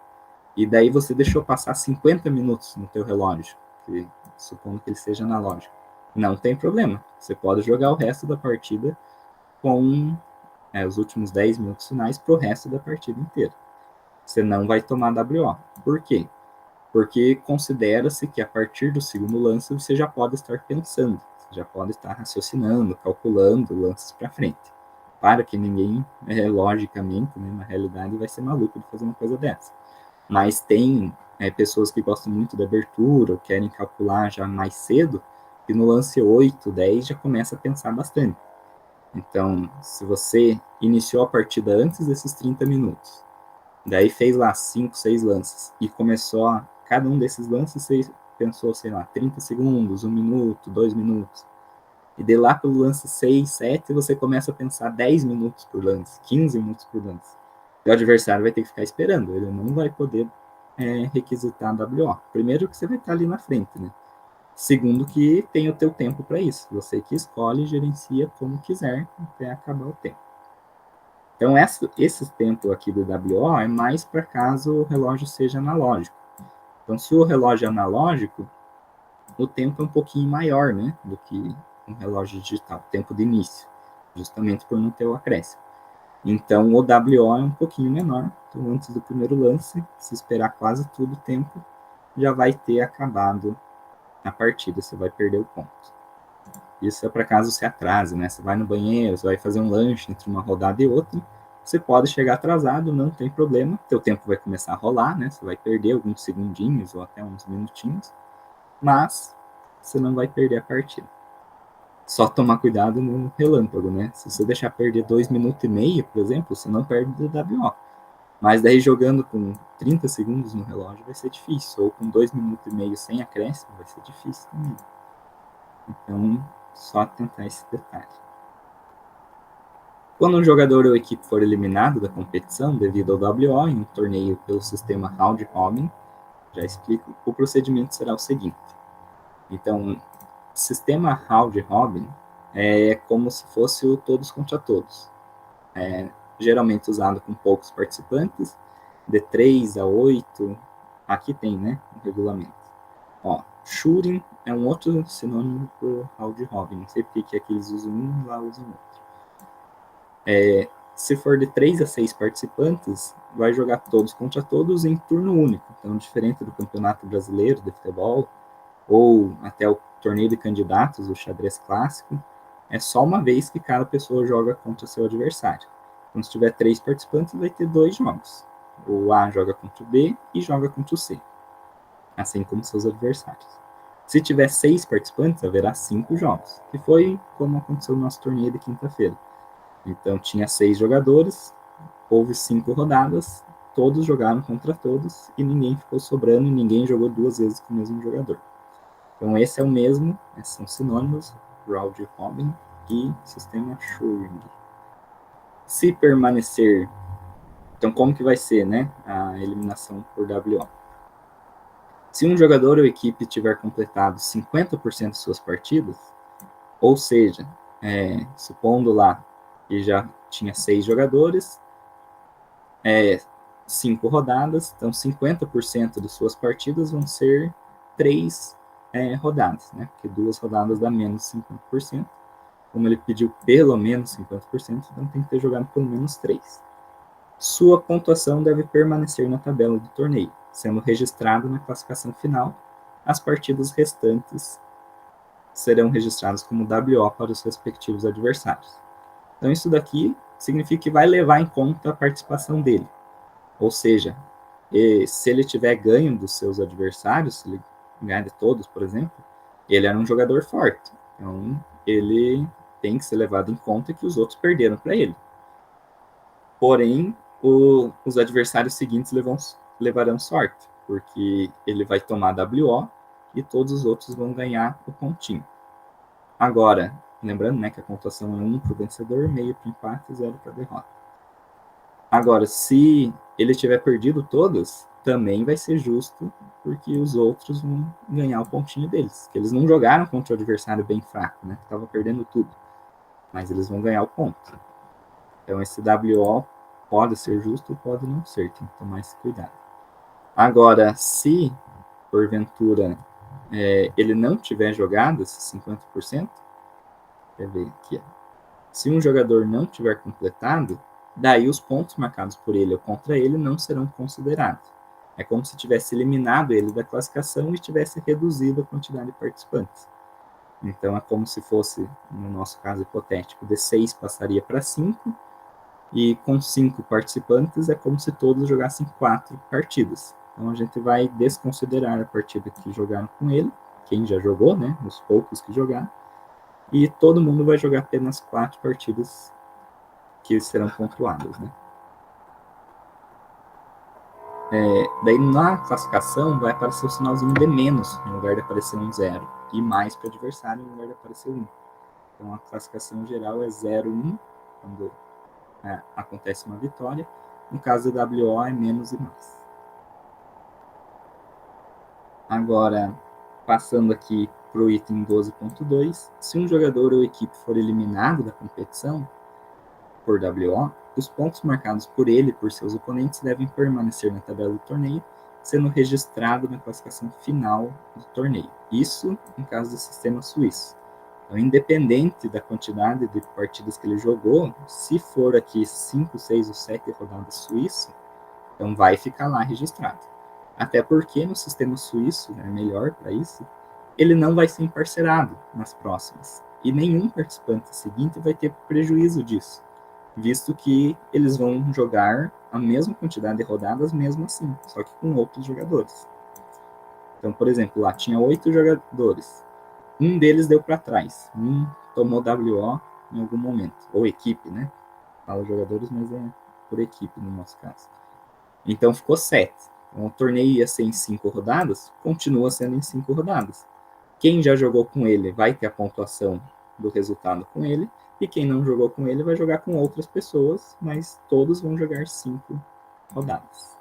e daí você deixou passar 50 minutos no teu relógio, que, supondo que ele seja analógico, não tem problema. Você pode jogar o resto da partida com os últimos 10 minutos finais para o resto da partida inteira. Você não vai tomar WO. Por quê? Porque considera-se que a partir do segundo lance você já pode estar pensando, você já pode estar raciocinando, calculando lances para frente. Claro que ninguém, logicamente, né, na realidade, vai ser maluco de fazer uma coisa dessa. Mas tem pessoas que gostam muito da abertura, ou querem calcular já mais cedo, e no lance 8, 10 já começa a pensar bastante. Então, se você iniciou a partida antes desses 30 minutos, daí fez lá 5, 6 lances, e começou a cada um desses lances, você pensou, sei lá, 30 segundos, 1 minuto, 2 minutos. E de lá pelo lance 6, 7, você começa a pensar 10 minutos por lance, 15 minutos por lance. E o adversário vai ter que ficar esperando, ele não vai poder requisitar WO. Primeiro que você vai estar ali na frente, né? Segundo que tem o teu tempo para isso. Você que escolhe e gerencia como quiser até acabar o tempo. Então, esse tempo aqui do WO é mais para caso o relógio seja analógico. Então, se o relógio é analógico, o tempo é um pouquinho maior, né, do que um relógio digital, tempo de início, justamente por não ter o acréscimo. Então, o WO é um pouquinho menor. Então, antes do primeiro lance, se esperar quase todo o tempo, já vai ter acabado a partida, você vai perder o ponto. Isso é para caso se atrase, né? Você vai no banheiro, você vai fazer um lanche entre uma rodada e outra, você pode chegar atrasado, não tem problema, teu tempo vai começar a rolar, né? Você vai perder alguns segundinhos ou até uns minutinhos, mas você não vai perder a partida. Só tomar cuidado no relâmpago, né? Se você deixar perder 2 minutos e meio, por exemplo, você não perde do WO. Mas daí jogando com 30 segundos no relógio vai ser difícil, ou com 2 minutos e meio sem acréscimo vai ser difícil também. Então, só atentar esse detalhe. Quando um jogador ou equipe for eliminado da competição devido ao WO em um torneio pelo sistema Round Robin, já explico, o procedimento será o seguinte. Então, sistema Round Robin é como se fosse o todos contra todos. Geralmente usado com poucos participantes, de 3 a 8, aqui tem, né, o regulamento. Ó, shooting é um outro sinônimo para Round Robin, não sei porque que aqui eles usam um, lá usam outro. Se for de 3 a 6 participantes, vai jogar todos contra todos em turno único. Então, diferente do Campeonato Brasileiro de Futebol, ou até o torneio de candidatos, o xadrez clássico, é só uma vez que cada pessoa joga contra seu adversário. Então, se tiver 3 participantes, vai ter 2 jogos. O A joga contra o B e joga contra o C, assim como seus adversários. Se tiver 6 participantes, haverá 5 jogos, que foi como aconteceu no nosso torneio de quinta-feira. Então, tinha 6 jogadores, houve 5 rodadas, todos jogaram contra todos e ninguém ficou sobrando e ninguém jogou 2 vezes com o mesmo jogador. Então, esse é o mesmo, são sinônimos, Round Robin e sistema Turing. Se permanecer, então como que vai ser, né, a eliminação por WO? Se um jogador ou equipe tiver completado 50% de suas partidas, ou seja, supondo lá que já tinha 6 jogadores, 5 rodadas, então 50% de suas partidas vão ser 3 rodadas, né? Porque 2 rodadas dá menos 50%. Como ele pediu pelo menos 50%, então tem que ter jogado pelo menos 3. Sua pontuação deve permanecer na tabela do torneio, sendo registrado na classificação final. As partidas restantes serão registradas como WO para os respectivos adversários. Então, isso daqui significa que vai levar em conta a participação dele. Ou seja, se ele tiver ganho dos seus adversários, se ele ganhar de todos, por exemplo, ele era um jogador forte. Então, ele tem que ser levado em conta que os outros perderam para ele. Porém, os adversários seguintes levarão sorte, porque ele vai tomar WO e todos os outros vão ganhar o pontinho. Agora, lembrando, né, que a pontuação é 1 para o vencedor, meio para o empate e 0 para a derrota. Agora, se ele tiver perdido todas, também vai ser justo, porque os outros vão ganhar o pontinho deles. Que eles não jogaram contra o adversário bem fraco, né? Que estava perdendo tudo. Mas eles vão ganhar o ponto. Então, esse WO pode ser justo, pode não ser. Tem que tomar esse cuidado. Agora, se, porventura, ele não tiver jogado esses 50%, quer ver aqui, se um jogador não tiver completado, daí os pontos marcados por ele ou contra ele não serão considerados. É como se tivesse eliminado ele da classificação e tivesse reduzido a quantidade de participantes. Então é como se fosse, no nosso caso hipotético, de 6 passaria para 5, e com 5 participantes é como se todos jogassem 4 partidas. Então a gente vai desconsiderar a partida que jogaram com ele, quem já jogou, né, os poucos que jogaram, e todo mundo vai jogar apenas 4 partidas que serão pontuadas, né? Daí na classificação vai aparecer o sinalzinho de menos, no lugar de aparecer um 0, e mais para o adversário, no lugar de aparecer 1. Então a classificação geral é 0-1, quando acontece uma vitória. No caso da WO é menos e mais. Agora, passando aqui para o item 12.2, se um jogador ou equipe for eliminado da competição por WO, os pontos marcados por ele e por seus oponentes devem permanecer na tabela do torneio, sendo registrado na classificação final do torneio. Isso em caso do sistema suíço. Então, independente da quantidade de partidas que ele jogou, se for aqui 5, 6 ou 7 rodadas suíço, então vai ficar lá registrado. Até porque no sistema suíço, é melhor para isso, ele não vai ser emparcerado nas próximas. E nenhum participante seguinte vai ter prejuízo disso, visto que eles vão jogar a mesma quantidade de rodadas mesmo assim, só que com outros jogadores. Então, por exemplo, lá tinha 8 jogadores. Um deles deu para trás, um tomou WO em algum momento, ou equipe, né? Fala jogadores, mas é por equipe no nosso caso. Então ficou 7. Então, o torneio ia ser em 5 rodadas, continua sendo em 5 rodadas. Quem já jogou com ele vai ter a pontuação do resultado com ele, e quem não jogou com ele vai jogar com outras pessoas, mas todos vão jogar 5 rodadas.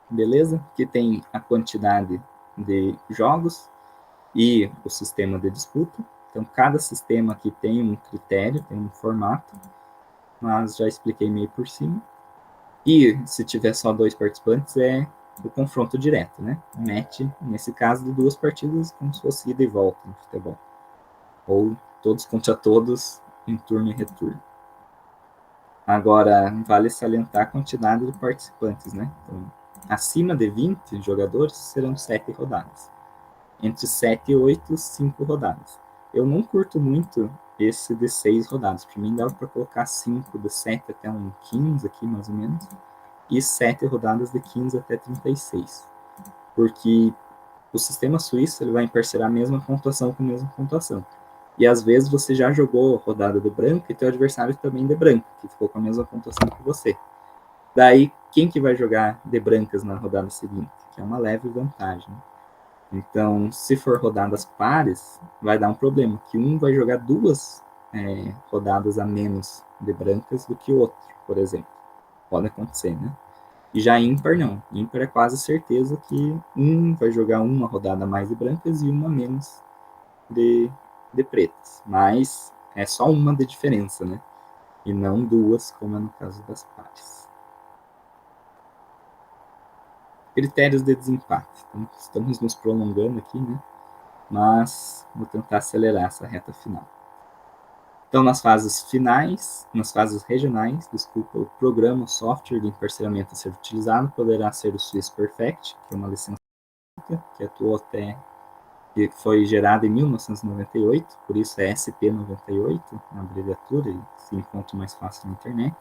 Beleza? Que tem a quantidade de jogos e o sistema de disputa. Então, cada sistema aqui tem um critério, tem um formato, mas já expliquei meio por cima. E se tiver só 2 participantes, é o confronto direto, né? Match, nesse caso, de 2 partidas, como se fosse ida e volta no futebol. Ou todos contra todos, em turno e retorno. Agora, vale salientar a quantidade de participantes, né? Então, acima de 20 jogadores, serão 7 rodadas. Entre 7 e 8, 5 rodadas. Eu não curto muito esse de 6 rodadas. Para mim, dava para colocar 5 de 7 até um 15 aqui, mais ou menos. E 7 rodadas de 15 até 36. Porque o sistema suíço ele vai emparcerar a mesma pontuação com a mesma pontuação. E às vezes você já jogou rodada de branco e teu adversário também de branco, que ficou com a mesma pontuação que você. Daí, quem que vai jogar de brancas na rodada seguinte? Que é uma leve vantagem. Então, se for rodadas pares, vai dar um problema, que um vai jogar 2 rodadas a menos de brancas do que o outro, por exemplo. Pode acontecer, né? E já ímpar, não. Ímpar é quase certeza que um vai jogar uma rodada a mais de brancas e uma menos de pretas. Mas é só uma de diferença, né? E não 2, como é no caso das pares. Critérios de desempate. Então, estamos nos prolongando aqui, né? Mas vou tentar acelerar essa reta final. Então, nas fases finais, nas fases regionais, desculpa, o programa, o software de emparceramento a ser utilizado poderá ser o Swiss Perfect, que é uma licença que atuou até, que foi gerada em 1998, por isso é SP98, na abreviatura, e se encontra mais fácil na internet.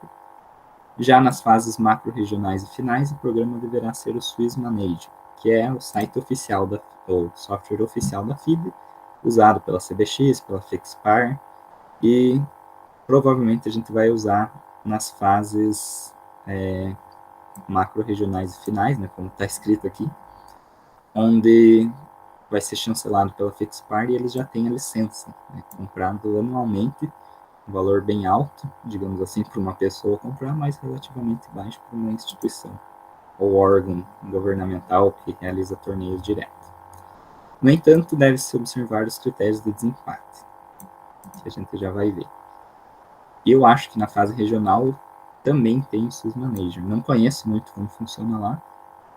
Já nas fases macro-regionais e finais, o programa deverá ser o Swiss Manage, que é o site oficial, ou software oficial da FIDE, usado pela CBX, pela Fexpar, e provavelmente a gente vai usar nas fases macro-regionais e finais, né, como está escrito aqui, onde vai ser chancelado pela Fexpar e eles já têm a licença, né, comprado anualmente, um valor bem alto, digamos assim, para uma pessoa comprar, mas relativamente baixo para uma instituição ou órgão governamental que realiza torneios direto. No entanto, deve-se observar os critérios de desempate, que a gente já vai ver. Eu acho que na fase regional também tem o SUS Manager. Não conheço muito como funciona lá,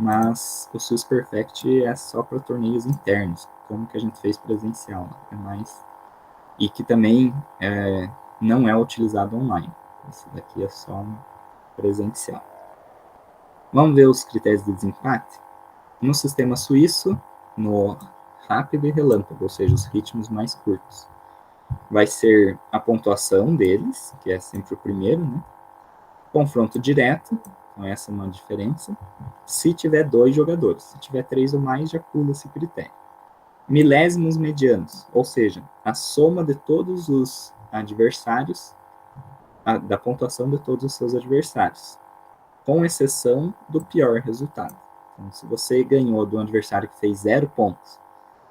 mas o SUS Perfect é só para torneios internos, como que a gente fez presencial, é mais e que também não é utilizado online. Esse daqui é só um presencial. Vamos ver os critérios de desempate? No sistema suíço, no rápido e relâmpago, ou seja, os ritmos mais curtos, vai ser a pontuação deles, que é sempre o primeiro, né? Confronto direto, então essa é uma diferença. Se tiver 2 jogadores, se tiver 3 ou mais, já pula esse critério. Milésimos medianos, ou seja, a soma de todos os adversários, da pontuação de todos os seus adversários, com exceção do pior resultado. Então, se você ganhou de um adversário que fez 0 pontos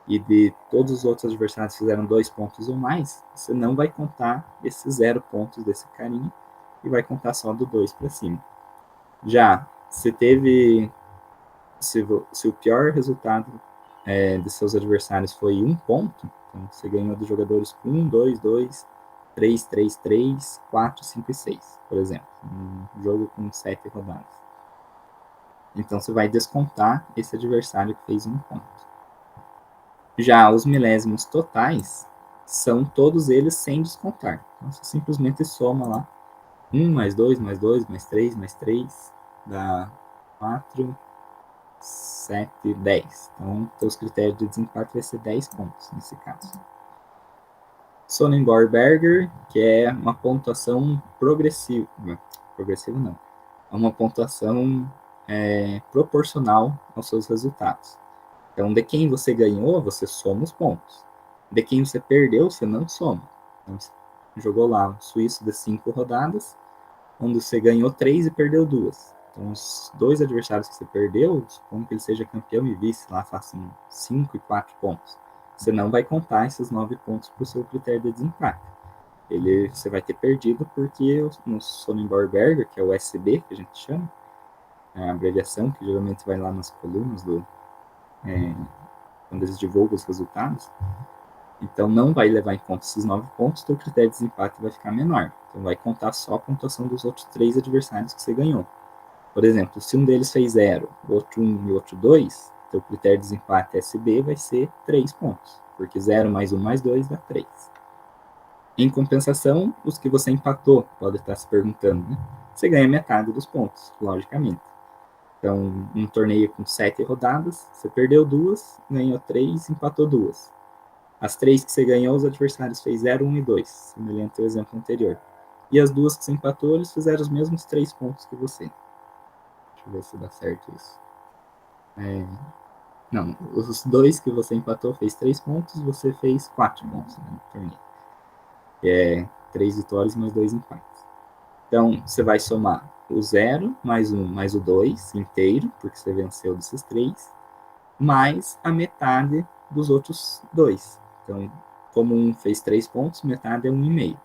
e de todos os outros adversários fizeram 2 pontos ou mais, você não vai contar esses 0 pontos desse carinha e vai contar só do 2 para cima. Já, se teve, se o pior resultado de seus adversários foi 1 ponto, então você ganhou dos jogadores com 1, 2, 2, 3, 3, 3, 4, 5 e 6, por exemplo, um jogo com 7 rodadas. Então você vai descontar esse adversário que fez 1 ponto. Já os milésimos totais são todos eles sem descontar. Então você simplesmente soma lá 1 mais 2 mais 2 mais 3 mais 3 dá 4, 7, 10. Então, os critérios de desempate vai ser 10 pontos nesse caso. Sonnenborn-Berger, que é uma pontuação progressiva. Progressiva não. É uma pontuação proporcional aos seus resultados. Então, de quem você ganhou, você soma os pontos. De quem você perdeu, você não soma. Então, você jogou lá um suíço de 5 rodadas, onde você ganhou 3 e perdeu 2. Então, os 2 adversários que você perdeu, supondo que ele seja campeão e vice, lá façam 5 e 4 pontos. Você não vai contar esses 9 pontos para o seu critério de desempate. Você vai ter perdido porque no Sonnenborn-Berger, que é o SB, que a gente chama, a abreviação, que geralmente vai lá nas colunas quando eles divulgam os resultados, então não vai levar em conta esses 9 pontos, então o critério de desempate vai ficar menor. Então vai contar só a pontuação dos outros 3 adversários que você ganhou. Por exemplo, se um deles fez 0, o outro 1 e o outro 2, então o critério de desempate SB vai ser 3 pontos, porque 0 mais 1 mais 2 dá 3. Em compensação, os que você empatou, pode estar se perguntando, né? Você ganha metade dos pontos, logicamente. Então, um torneio com 7 rodadas, você perdeu 2, ganhou 3, empatou 2. As 3 que você ganhou, os adversários fez 0, 1 e 2, semelhante ao exemplo anterior. E as 2 que você empatou, eles fizeram os mesmos 3 pontos que você. Deixa eu ver se dá certo isso. Não, os 2 que você empatou fez 3 pontos, você fez 4 pontos, né, no torneio. Que é 3 vitórias mais 2 empates. Então, você vai somar o 0 mais 1 mais o 2 inteiro, porque você venceu desses 3, mais a metade dos outros 2. Então, como um fez 3 pontos, metade é 1,5.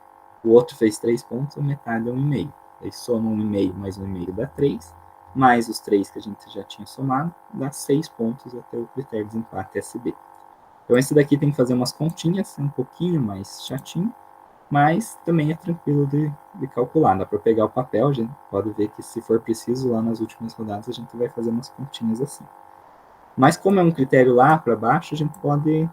O outro fez 3 pontos, a metade é 1,5. Aí soma 1,5 mais 1,5 dá 3, mais os 3 que a gente já tinha somado, dá 6 pontos até o critério de desempate SB. Então, esse daqui tem que fazer umas continhas, um pouquinho mais chatinho, mas também é tranquilo de calcular. Dá para pegar o papel, a gente pode ver que se for preciso, lá nas últimas rodadas, a gente vai fazer umas continhas assim. Mas como é um critério lá para baixo, a gente pode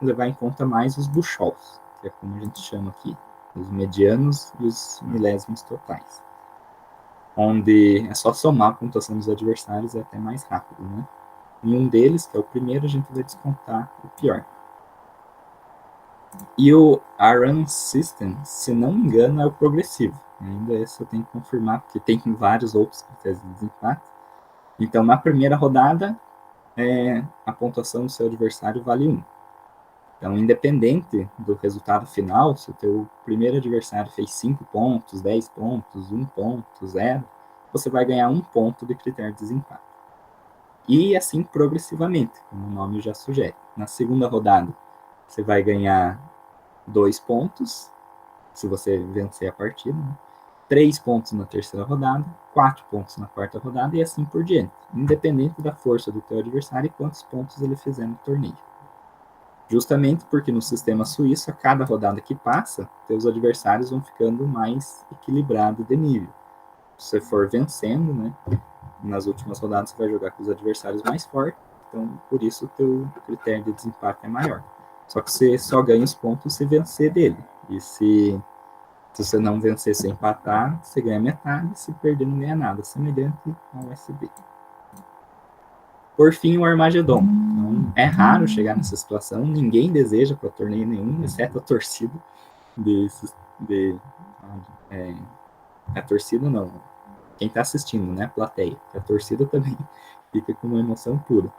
levar em conta mais os buchholz, que é como a gente chama aqui, os medianos e os milésimos totais. Onde é só somar a pontuação dos adversários, é até mais rápido, né? Em um deles, que é o primeiro, a gente vai descontar o pior. E o ARAN System, se não me engano, é o progressivo. Ainda esse eu tenho que confirmar, porque tem vários outros critérios de desempate. Então, na primeira rodada, a pontuação do seu adversário vale 1. Então, independente do resultado final, se o teu primeiro adversário fez 5 pontos, 10 pontos, 1 ponto, 0, você vai ganhar 1 ponto de critério de desempate. E assim progressivamente, como o nome já sugere. Na segunda rodada, você vai ganhar 2 pontos, se você vencer a partida, né? 3 pontos na terceira rodada, 4 pontos na quarta rodada e assim por diante, independente da força do teu adversário e quantos pontos ele fizer no torneio. Justamente porque no sistema suíço, a cada rodada que passa, teus adversários vão ficando mais equilibrados de nível. Se você for vencendo, né, nas últimas rodadas você vai jogar com os adversários mais fortes, então por isso o teu critério de desempate é maior. Só que você só ganha os pontos se vencer dele. E se você não vencer, se empatar, você ganha metade, se perder não ganha nada, semelhante ao USB. Por fim, o Armagedon. Então, é raro chegar nessa situação, ninguém deseja para torneio nenhum, exceto a torcida. A torcida não, quem está assistindo, né, a plateia. A torcida também fica com uma emoção pura.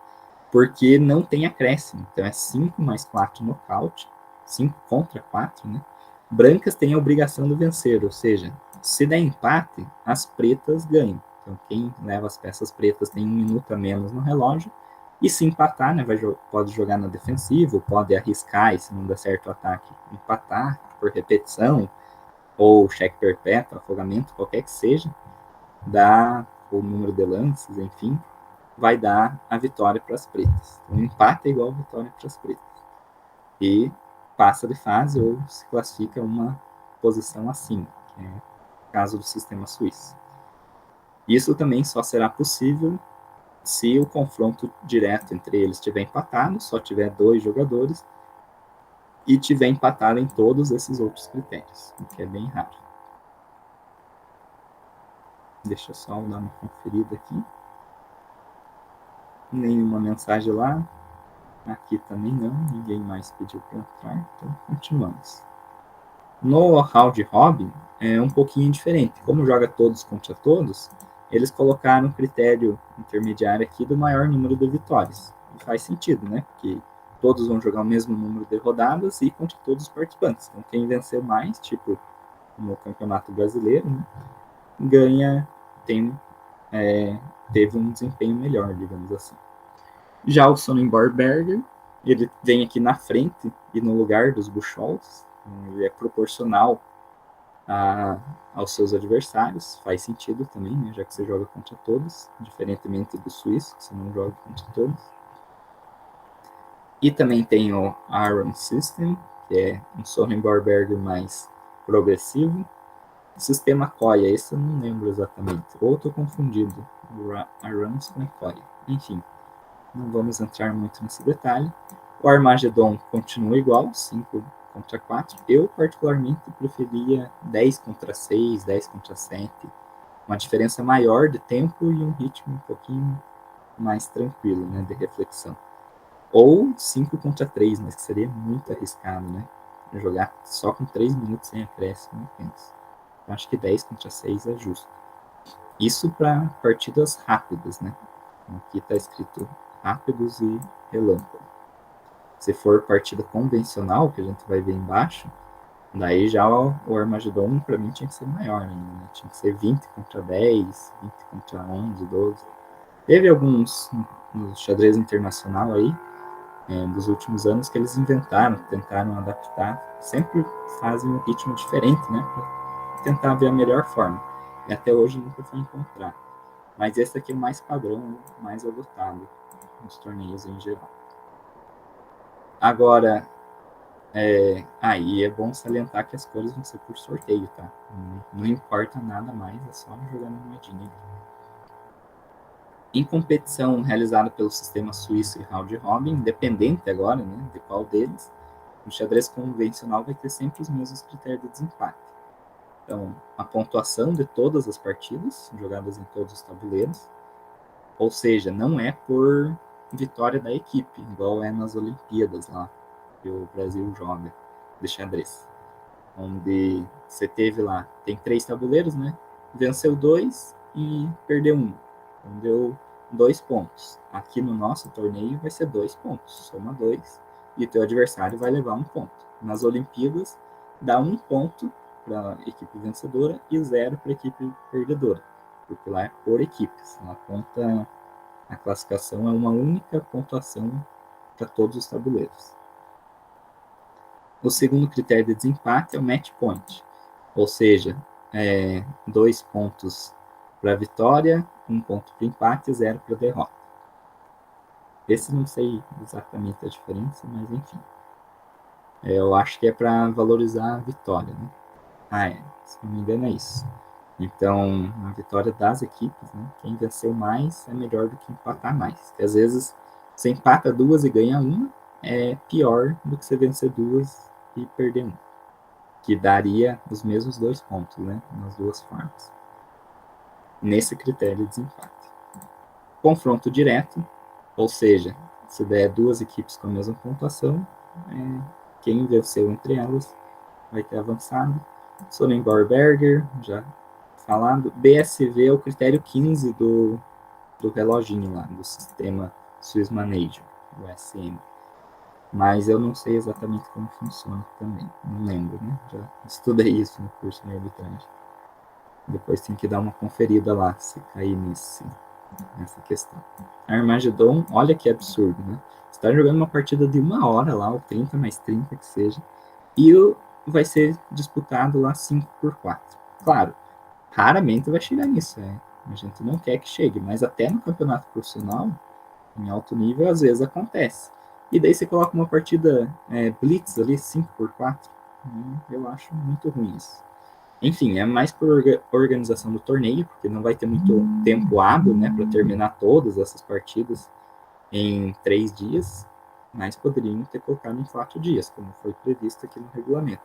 Porque não tem acréscimo, então é 5 mais 4 nocaute, 5 contra 4, né? Brancas têm a obrigação de vencer, ou seja, se der empate, as pretas ganham. Então, quem leva as peças pretas tem 1 minuto a menos no relógio. E se empatar, né, pode jogar na defensiva, pode arriscar, e se não der certo o ataque, empatar por repetição, ou cheque perpétuo, afogamento, qualquer que seja, dá o número de lances, enfim, vai dar a vitória para as pretas. Então, empate é igual a vitória para as pretas. E passa de fase ou se classifica uma posição acima, que é o caso do sistema suíço. Isso também só será possível se o confronto direto entre eles estiver empatado, só tiver 2 jogadores, e tiver empatado em todos esses outros critérios, o que é bem raro. Deixa eu só dar uma conferida aqui. Nenhuma mensagem lá. Aqui também não, ninguém mais pediu para entrar, então continuamos. No round robin é um pouquinho diferente. Como joga todos contra todos, eles colocaram um critério intermediário aqui do maior número de vitórias. E faz sentido, né? Porque todos vão jogar o mesmo número de rodadas e contra todos os participantes. Então, quem venceu mais, tipo no Campeonato Brasileiro, né, ganha, teve um desempenho melhor, digamos assim. Já o Sonnenborn Berger, ele vem aqui na frente e no lugar dos Buchholz, ele é proporcional aos seus adversários, faz sentido também, né, já que você joga contra todos, diferentemente do suíço, que você não joga contra todos. E também tem o Aaron System, que é um Sonnenborn Berger mais progressivo. O sistema Koya, esse eu não lembro exatamente, ou estou confundido, o Aaron com Koya. Enfim, não vamos entrar muito nesse detalhe. O Armagedon continua igual, 5 contra 4. Eu, particularmente, preferia 10 contra 6, 10 contra 7. Uma diferença maior de tempo e um ritmo um pouquinho mais tranquilo, né, de reflexão. Ou 5 contra 3, mas que seria muito arriscado, né? Jogar só com 3 minutos sem acréscimo, penso. Eu acho que 10 contra 6 é justo. Isso para partidas rápidas, né? Aqui está escrito rápidos e relâmpago. Se for partida convencional, que a gente vai ver embaixo, daí já o Armagedon para mim tinha que ser maior ainda, né? Tinha que ser 20 contra 10, 20 contra 11, 12. Teve alguns no xadrez internacional aí, dos últimos anos, que eles inventaram, tentaram adaptar, sempre fazem um ritmo diferente, né? Para tentar ver a melhor forma. E até hoje nunca foi encontrado. Mas esse aqui é o mais padrão, mais adotado nos torneios em geral. Agora, aí é bom salientar que as cores vão ser por sorteio, tá? Não importa nada mais, é só jogar na moedinha. Em competição realizada pelo sistema suíço e round robin, independente agora, né, de qual deles, o xadrez convencional vai ter sempre os mesmos critérios de desempate. Então, a pontuação de todas as partidas, jogadas em todos os tabuleiros, ou seja, não é por vitória da equipe, igual é nas Olimpíadas lá, que o Brasil joga de xadrez. Onde você teve lá, tem 3 tabuleiros, né? Venceu 2 e perdeu 1. Então deu 2 pontos. Aqui no nosso torneio vai ser 2 pontos, soma 2, e o teu adversário vai levar 1 ponto. Nas Olimpíadas, dá 1 ponto para a equipe vencedora e 0 para a equipe perdedora, porque lá é por equipes, ela conta A classificação é uma única pontuação para todos os tabuleiros. O segundo critério de desempate é o match point, ou seja, 2 pontos para a vitória, 1 ponto para o empate e 0 para a derrota. Esse não sei exatamente a diferença, mas enfim. Eu acho que é para valorizar a vitória, né? Se não me engano é isso. Então, a vitória das equipes, né? Quem venceu mais é melhor do que empatar mais. Porque às vezes você empata 2 e ganha 1, é pior do que você vencer 2 e perder 1. Que daria os mesmos 2 pontos, né? Nas duas formas. Nesse critério de desempate. Confronto direto, ou seja, se der 2 equipes com a mesma pontuação, quem venceu entre elas vai ter avançado. Sonnenborg-Berger, já falado. BSV é o critério 15 do reloginho lá, do sistema Swiss Manager, o SM. Mas eu não sei exatamente como funciona também, não lembro, né? Já estudei isso no curso de arbitragem. Depois tem que dar uma conferida lá, se cair nessa questão. Armagedon, olha que absurdo, né? Você está jogando uma partida de 1 hora lá, ou 30 mais 30 que seja, e vai ser disputado lá 5x4. Claro, raramente vai chegar nisso, a gente não quer que chegue, mas até no campeonato profissional, em alto nível, às vezes acontece. E daí você coloca uma partida blitz ali, 5x4, eu acho muito ruim isso. Enfim, é mais por organização do torneio, porque não vai ter muito tempo hábil, né, para terminar todas essas partidas em 3 dias, mas poderiam ter colocado em 4 dias, como foi previsto aqui no regulamento.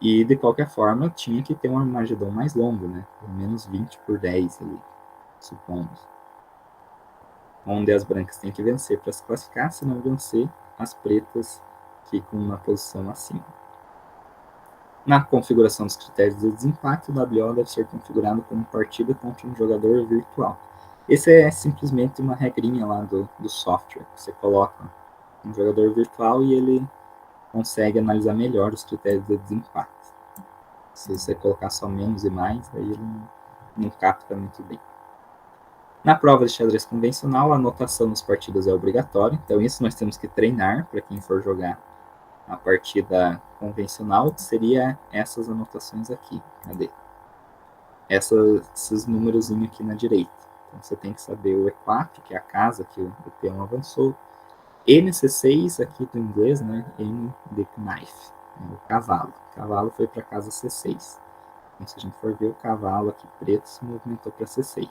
E, de qualquer forma, tinha que ter um Armagedon mais longo, né, pelo menos 20x10 ali, supomos. Onde as brancas têm que vencer para se classificar, se não vencer, as pretas ficam na posição acima. Na configuração dos critérios de desempate, o WO deve ser configurado como partida contra um jogador virtual. Esse é simplesmente uma regrinha lá do software. Você coloca um jogador virtual e ele consegue analisar melhor os critérios de desempate. Se você colocar só menos e mais, aí ele não capta muito bem. Na prova de xadrez convencional, a anotação nas partidas é obrigatória, então isso nós temos que treinar para quem for jogar a partida convencional, que seria essas anotações aqui. Cadê? Esses númerozinhos aqui na direita. Então você tem que saber o E4, que é a casa que o peão avançou. NC6, aqui do inglês, né? N de knife, o cavalo. O cavalo foi para a casa C6. Então, se a gente for ver o cavalo aqui preto, se movimentou para C6.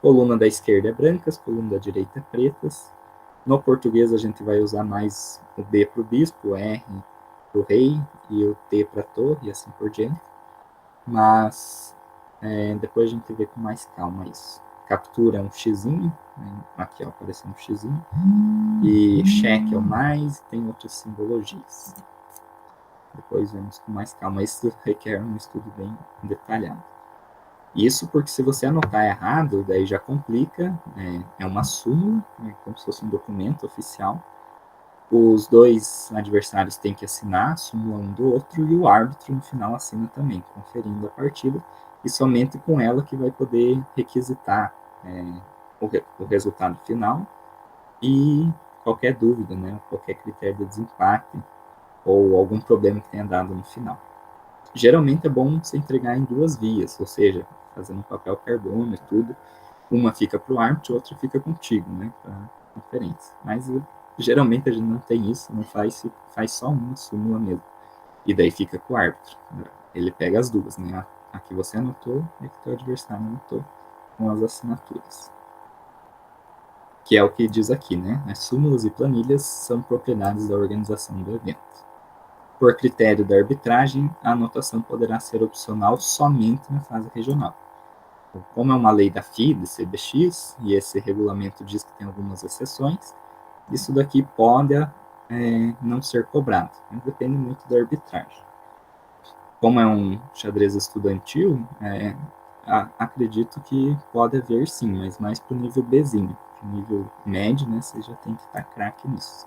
Coluna da esquerda é brancas, coluna da direita é pretas. No português a gente vai usar mais o B para o bispo, o R para o rei e o T para a torre e assim por diante. Mas depois a gente vê com mais calma isso. Captura é um xizinho, né? Aqui ó, apareceu um xizinho. E cheque é o mais, e tem outras simbologias. Depois vemos com mais calma. Isso requer um estudo bem detalhado. Isso porque se você anotar errado, daí já complica, é uma súmula, como se fosse um documento oficial. Os 2 adversários têm que assinar a súmula um do outro e o árbitro no final assina também, conferindo a partida, e somente com ela que vai poder requisitar o resultado final e qualquer dúvida, né, qualquer critério de desempate ou algum problema que tenha dado no final. Geralmente é bom você entregar em 2 vias, ou seja, fazendo papel carbono e tudo. Uma fica para o árbitro, outra fica contigo, né, para conferência. Mas geralmente a gente não tem isso, não faz só uma súmula mesmo. E daí fica com o árbitro. Ele pega as duas, né, a que você anotou e a que o teu adversário anotou, com as assinaturas. Que é o que diz aqui, né, as súmulas e planilhas são propriedades da organização do evento. Por critério da arbitragem, a anotação poderá ser opcional somente na fase regional. Como é uma lei da FIDE, CBX, e esse regulamento diz que tem algumas exceções, isso daqui pode não ser cobrado, mas depende muito da arbitragem. Como é um xadrez estudantil, acredito que pode haver sim, mas mais para o nível Bzinho. Para o nível médio, né, você já tem que estar craque nisso.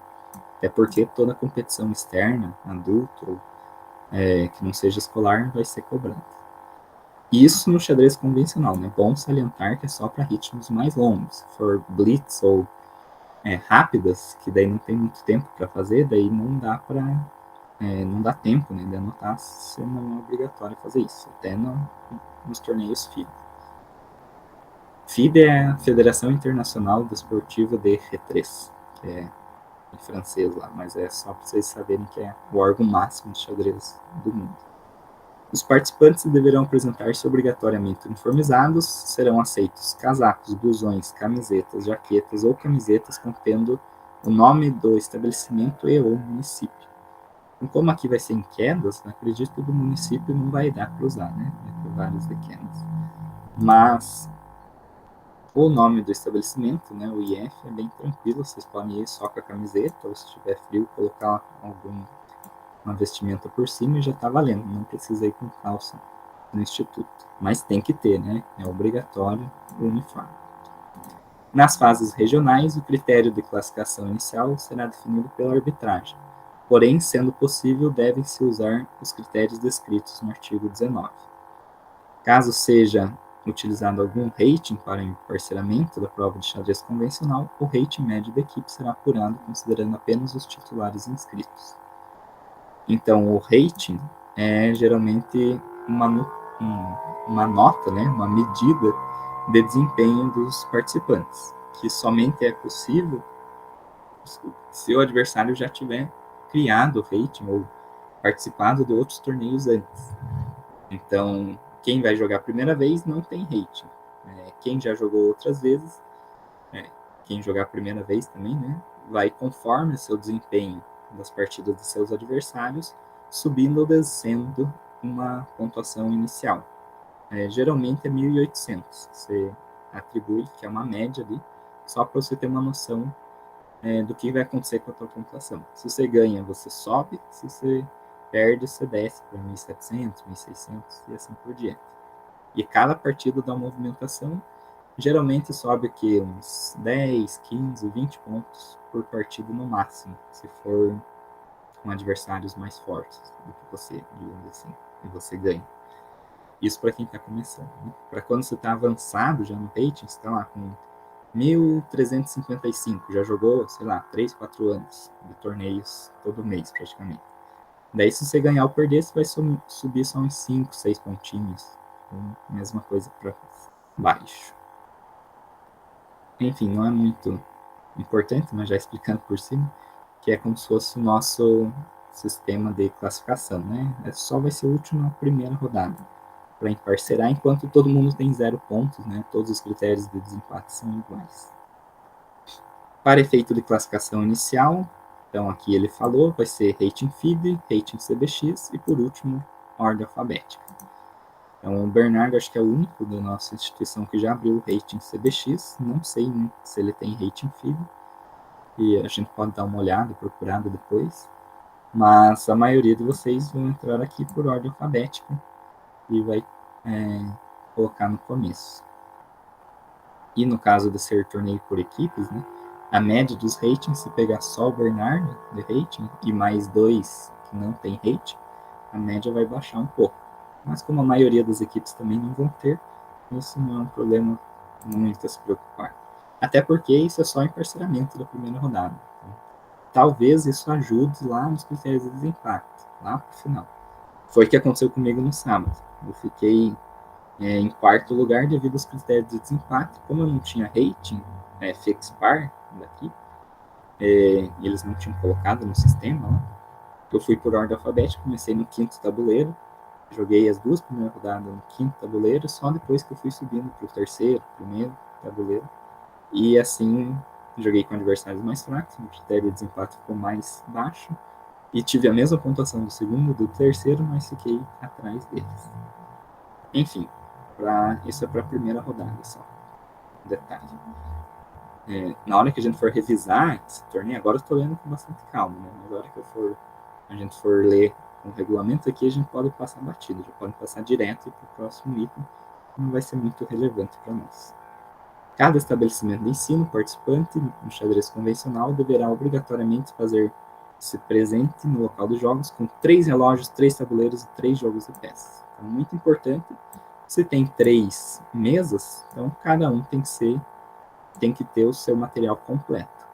Até porque toda competição externa, adulto, que não seja escolar, vai ser cobrada. Isso no xadrez convencional, né? Bom salientar que é só para ritmos mais longos. Se for blitz ou rápidas, que daí não tem muito tempo para fazer, daí não dá para não dá tempo, né, de anotar, se não é obrigatório fazer isso, até nos torneios FIDE. FIDE é a Federação Internacional Desportiva de Xadrez, que é em francês lá, mas é só para vocês saberem que é o órgão máximo de xadrez do mundo. Os participantes deverão apresentar-se obrigatoriamente uniformizados, serão aceitos casacos, blusões, camisetas, jaquetas ou camisetas contendo o nome do estabelecimento e ou município. Então, como aqui vai ser em quedas, acredito que do município não vai dar para usar, né? Vai ter vários de quedas. Mas o nome do estabelecimento, né, o IF, é bem tranquilo, vocês podem ir só com a camiseta, ou se tiver frio, colocar uma vestimenta por cima e já está valendo, não precisa ir com calça no instituto. Mas tem que ter, né? É obrigatório o uniforme. Nas fases regionais, o critério de classificação inicial será definido pela arbitragem. Porém, sendo possível, devem-se usar os critérios descritos no artigo 19. Caso seja utilizado algum rating para emparceramento da prova de xadrez convencional, o rating médio da equipe será apurado considerando apenas os titulares inscritos. Então, o rating é geralmente uma nota, né, uma medida de desempenho dos participantes, que somente é possível se o adversário já tiver criado o rating ou participado de outros torneios antes. Então, quem vai jogar a primeira vez não tem rating. Quem já jogou outras vezes, quem jogar a primeira vez também, né, vai conforme o seu desempenho das partidas de seus adversários, subindo ou descendo uma pontuação inicial. Geralmente é 1.800. Você atribui, que é uma média ali, só para você ter uma noção do que vai acontecer com a tua pontuação. Se você ganha, você sobe. Se você perde, você desce para 1.700, 1.600 e assim por diante. E cada partida dá uma movimentação. Geralmente sobe aqui uns 10, 15, 20 pontos por partida no máximo, se for com adversários mais fortes do que você, digamos assim, e você ganha. Isso para quem está começando. Né? Para quando você está avançado já no rating, você está lá com 1.355, já jogou, sei lá, 3, 4 anos de torneios todo mês praticamente. Daí se você ganhar ou perder, você vai subir só uns 5, 6 pontinhos. Então, mesma coisa para baixo. Enfim, não é muito importante, mas já explicando por cima, que é como se fosse o nosso sistema de classificação, né? Só vai ser útil na primeira rodada para emparcerar, enquanto todo mundo tem 0 pontos, né? Todos os critérios de desempate são iguais. Para efeito de classificação inicial, então aqui ele falou, vai ser rating FIDE, rating CBX e por último, ordem alfabética. Então o Bernardo acho que é o único da nossa instituição que já abriu o rating CBX, não sei, né, se ele tem rating FIDE, e a gente pode dar uma olhada, procurada depois, mas a maioria de vocês vão entrar aqui por ordem alfabética e vai colocar no começo. E no caso de ser torneio por equipes, né, a média dos ratings, se pegar só o Bernardo de rating e mais 2 que não tem rating, a média vai baixar um pouco. Mas como a maioria das equipes também não vão ter, isso não é um problema muito a se preocupar. Até porque isso é só emparceramento da primeira rodada. Então, talvez isso ajude lá nos critérios de desempate, lá pro final. Foi o que aconteceu comigo no sábado. Eu fiquei em quarto lugar devido aos critérios de desempate. Como eu não tinha rating FEXPAR daqui, eles não tinham colocado no sistema lá, eu fui por ordem alfabética, comecei no quinto tabuleiro, joguei as 2 primeiras rodadas no quinto tabuleiro, só depois que eu fui subindo para o terceiro, primeiro tabuleiro, e assim joguei com adversários mais fracos, o critério de desempate ficou mais baixo, e tive a mesma pontuação do segundo e do terceiro, mas fiquei atrás deles. Enfim, isso é para a primeira rodada só. Detalhe. Na hora que a gente for revisar esse torneio, agora eu estou lendo com bastante calma, né? Mas na hora que a gente for ler o regulamento aqui, a gente pode passar batido, já pode passar direto para o próximo item, não vai ser muito relevante para nós. Cada estabelecimento de ensino participante no xadrez convencional deverá obrigatoriamente fazer-se presente no local dos jogos com 3 relógios, 3 tabuleiros e 3 jogos de peças. Então, muito importante, Se tem 3 mesas, então cada um tem que ter o seu material completo.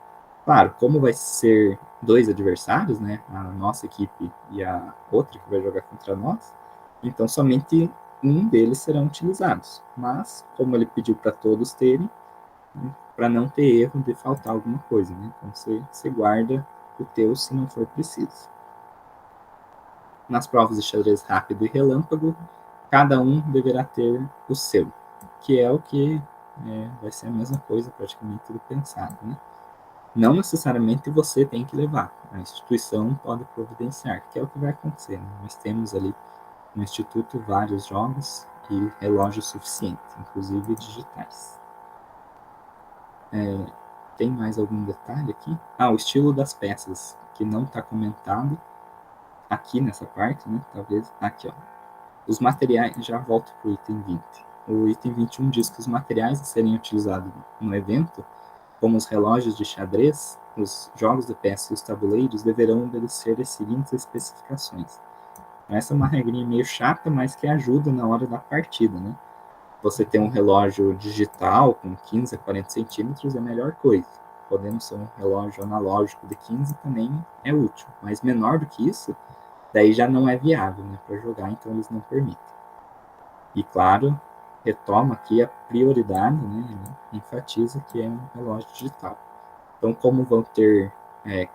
Claro, como vai ser 2 adversários, né, a nossa equipe e a outra que vai jogar contra nós, então somente um deles serão utilizados. Mas, como ele pediu para todos terem, para não ter erro de faltar alguma coisa, né? Então você guarda o teu se não for preciso. Nas provas de xadrez rápido e relâmpago, cada um deverá ter o seu, que é o que vai ser a mesma coisa praticamente do pensado, né? Não necessariamente você tem que levar, a instituição pode providenciar, que é o que vai acontecer, né? Nós temos ali no instituto vários jogos e relógios suficientes, inclusive digitais. Tem mais algum detalhe aqui? O estilo das peças, que não está comentado aqui nessa parte, né? Talvez aqui, ó. Os materiais, já volto para o item 20. O item 21 diz que os materiais a serem utilizados no evento, como os relógios de xadrez, os jogos de peças e os tabuleiros, deverão obedecer as seguintes especificações. Essa é uma regrinha meio chata, mas que ajuda na hora da partida, né? Você ter um relógio digital com 15 a 40 centímetros é a melhor coisa. Podendo ser um relógio analógico de 15 também é útil, mas menor do que isso, daí já não é viável, né, para jogar, então eles não permitem. E claro, retoma aqui a prioridade, né, enfatiza que é um relógio digital. Então, como vão ter,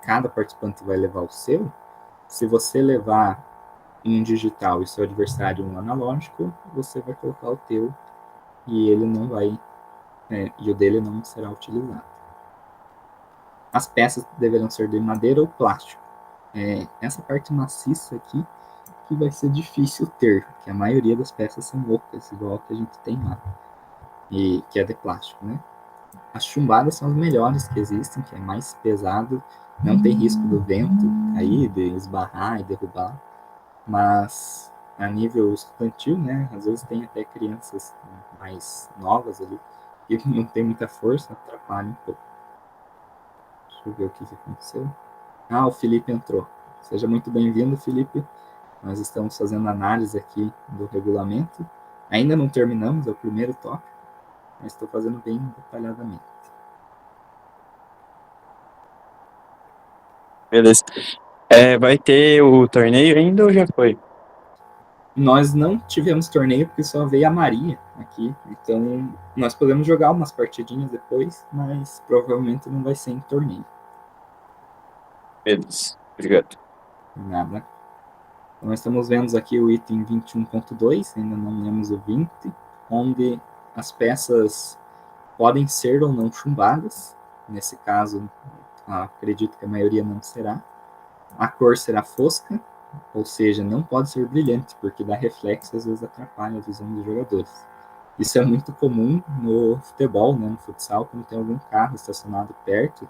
cada participante vai levar o seu, se você levar um digital e seu adversário um analógico, você vai colocar o teu e ele não vai, e o dele não será utilizado. As peças deverão ser de madeira ou plástico. Essa parte maciça aqui que vai ser difícil ter, porque a maioria das peças são ocas, igual que a gente tem lá, e que é de plástico, né? As chumbadas são as melhores que existem, que é mais pesado, não tem risco do vento cair, de esbarrar e derrubar, mas a nível estudantil, né, às vezes tem até crianças mais novas ali, que não tem muita força, atrapalha um pouco. Deixa eu ver o que aconteceu. O Felipe entrou. Seja muito bem-vindo, Felipe. Nós estamos fazendo análise aqui do regulamento. Ainda não terminamos, é o primeiro toque, mas estou fazendo bem detalhadamente. Beleza. Vai ter o torneio ainda ou já foi? Nós não tivemos torneio porque só veio a Maria aqui, então nós podemos jogar umas partidinhas depois, mas provavelmente não vai ser em torneio. Beleza. Obrigado. Nada. Então, nós estamos vendo aqui o item 21.2, ainda não lemos o 20, onde as peças podem ser ou não chumbadas. Nesse caso, acredito que a maioria não será. A cor será fosca, ou seja, não pode ser brilhante, porque dá reflexo e às vezes atrapalha a visão dos jogadores. Isso é muito comum no futebol, né, no futsal, quando tem algum carro estacionado perto,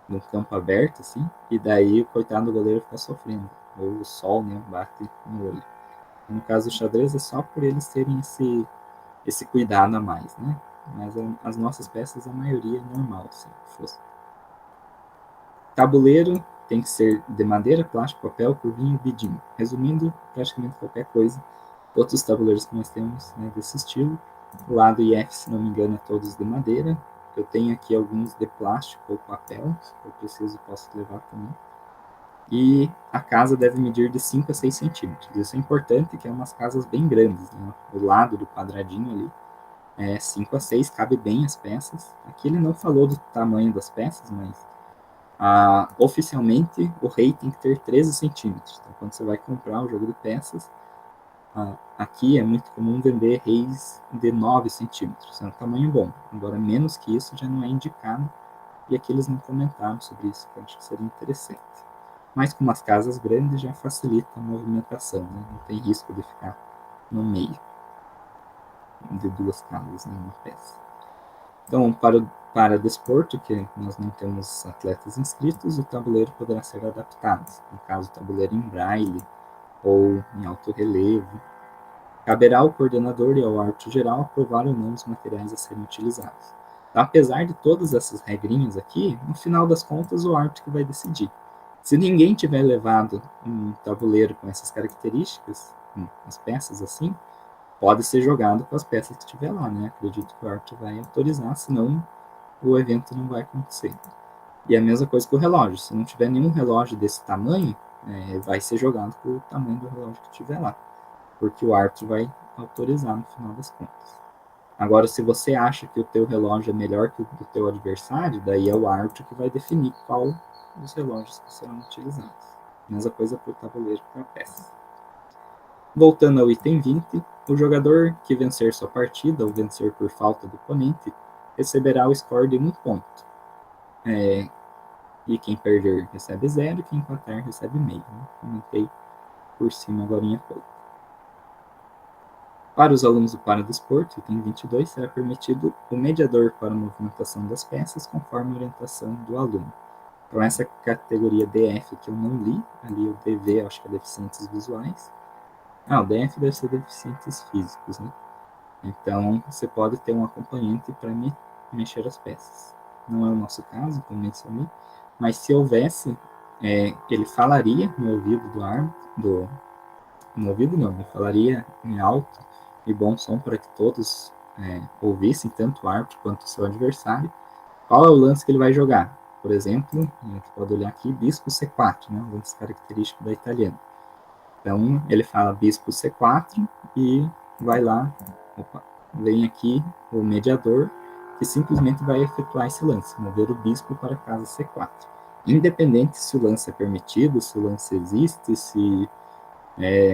num campo aberto, assim, e daí o coitado do goleiro fica sofrendo, ou o sol, né, bate no olho. No caso do xadrez, é só por eles terem esse cuidado a mais, né? Mas as nossas peças, a maioria é normal, assim, fosse. Tabuleiro tem que ser de madeira, plástico, papel, curvinho, vidinho. Resumindo, praticamente qualquer coisa. Outros tabuleiros que nós temos, né, desse estilo. O lado IF, se não me engano, é todos de madeira. Eu tenho aqui alguns de plástico ou papel. Se for preciso, posso levar também. E a casa deve medir de 5 a 6 centímetros. Isso é importante, que é umas casas bem grandes, né? O lado do quadradinho ali é 5 a 6, cabe bem as peças. Aqui ele não falou do tamanho das peças, mas oficialmente o rei tem que ter 13 centímetros. Então, quando você vai comprar um jogo de peças, aqui é muito comum vender reis de 9 centímetros. É um tamanho bom. Agora, menos que isso já não é indicado. E aqui eles não comentaram sobre isso, que eu acho que seria interessante. Mas com umas casas grandes já facilita a movimentação, né? Não tem risco de ficar no meio de duas casas, né, uma peça. Então, para desporto, que nós não temos atletas inscritos, o tabuleiro poderá ser adaptado, no caso, tabuleiro em braille ou em alto relevo. Caberá ao coordenador e ao árbitro geral aprovar ou não os materiais a serem utilizados. Então, apesar de todas essas regrinhas aqui, no final das contas, o árbitro que vai decidir. Se ninguém tiver levado um tabuleiro com essas características, as peças assim, pode ser jogado com as peças que tiver lá, né? Acredito que o árbitro vai autorizar, senão o evento não vai acontecer. E a mesma coisa com o relógio. Se não tiver nenhum relógio desse tamanho, vai ser jogado com o tamanho do relógio que tiver lá, porque o árbitro vai autorizar no final das contas. Agora, se você acha que o teu relógio é melhor que o do teu adversário, daí é o árbitro que vai definir qual dos relógios que serão utilizados. Mesma coisa para o tabuleiro e para a peça. Voltando ao item 20, o jogador que vencer sua partida ou vencer por falta do oponente receberá o score de 1 ponto. E quem perder recebe 0, quem empatar recebe meio. Né? Comentei por cima agora há pouco. Para os alunos do Paradesporto, item 22, será permitido o mediador para a movimentação das peças conforme a orientação do aluno. Então, essa categoria DF que eu não li, ali o DV, acho que é deficientes visuais. O DF deve ser deficientes físicos, né? Então, você pode ter um acompanhante para mexer as peças. Não é o nosso caso, como mencionei, mas se houvesse, ele falaria no ouvido do árbitro, no ouvido não, ele falaria em alto e bom som para que todos ouvissem, tanto o árbitro quanto o seu adversário, qual é o lance que ele vai jogar. Por exemplo, a gente pode olhar aqui, bispo C4, né, um lance característico da italiana. Então, ele fala bispo C4 e vai lá, vem aqui o mediador, que simplesmente vai efetuar esse lance, mover o bispo para a casa C4. Independente se o lance é permitido, se o lance existe, se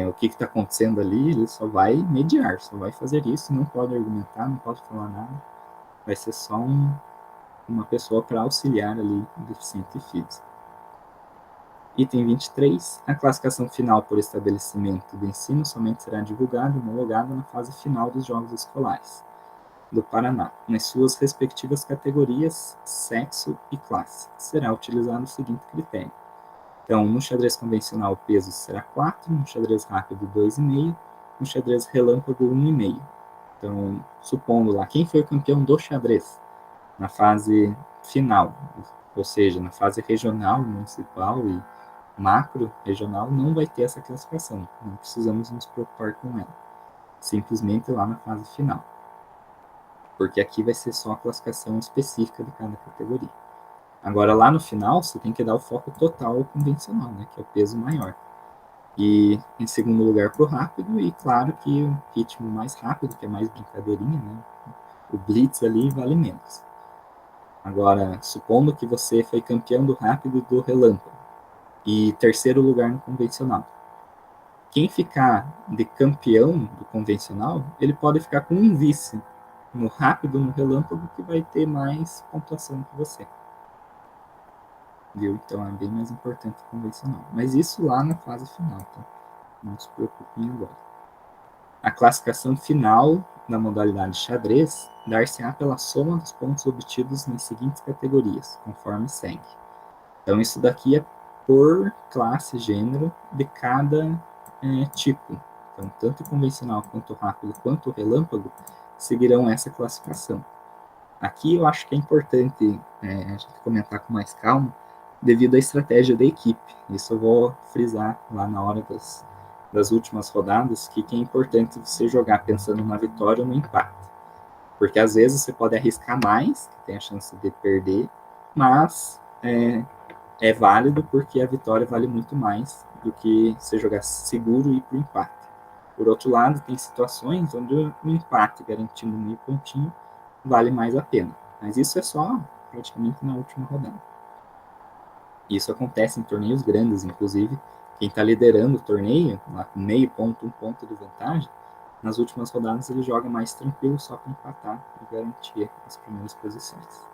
o que está acontecendo ali, ele só vai mediar, só vai fazer isso, não pode argumentar, não pode falar nada, vai ser só uma pessoa para auxiliar ali o deficiente físico. Item 23, a classificação final por estabelecimento de ensino somente será divulgada e homologada na fase final dos Jogos Escolares do Paraná, nas suas respectivas categorias, sexo e classe. Será utilizado o seguinte critério. Então, no xadrez convencional, o peso será 4, no xadrez rápido, 2,5, no xadrez relâmpago, 1,5. Então, supondo lá, quem foi o campeão do xadrez na fase final, ou seja, na fase regional, municipal e macro, regional, não vai ter essa classificação. Não precisamos nos preocupar com ela. Simplesmente lá na fase final. Porque aqui vai ser só a classificação específica de cada categoria. Agora, lá no final, você tem que dar o foco total ao convencional, né, que é o peso maior. E em segundo lugar para o rápido, e claro que o ritmo mais rápido, que é mais brincadeirinha, né, o blitz ali vale menos. Agora, supondo que você foi campeão do rápido e do relâmpago, e terceiro lugar no convencional. Quem ficar de campeão do convencional, ele pode ficar com um vice no rápido, no relâmpago, que vai ter mais pontuação que você. Viu? Então é bem mais importante o convencional. Mas isso lá na fase final, tá? Não se preocupem agora. A classificação final na modalidade xadrez dar-se-á pela soma dos pontos obtidos nas seguintes categorias, conforme segue. Então isso daqui é por classe, gênero de cada tipo. Então, tanto o convencional quanto o rápido quanto o relâmpago seguirão essa classificação. Aqui eu acho que é importante a gente comentar com mais calma, devido à estratégia da equipe. Isso eu vou frisar lá na hora das últimas rodadas, que é importante você jogar pensando na vitória ou no empate. Porque às vezes você pode arriscar mais, que tem a chance de perder, mas é válido porque a vitória vale muito mais do que você jogar seguro e ir para o empate. Por outro lado, tem situações onde o empate garantindo meio pontinho vale mais a pena. Mas isso é só praticamente na última rodada. Isso acontece em torneios grandes, inclusive. Quem está liderando o torneio, lá com meio ponto, 1 ponto de vantagem, nas últimas rodadas ele joga mais tranquilo só para empatar e garantir as primeiras posições.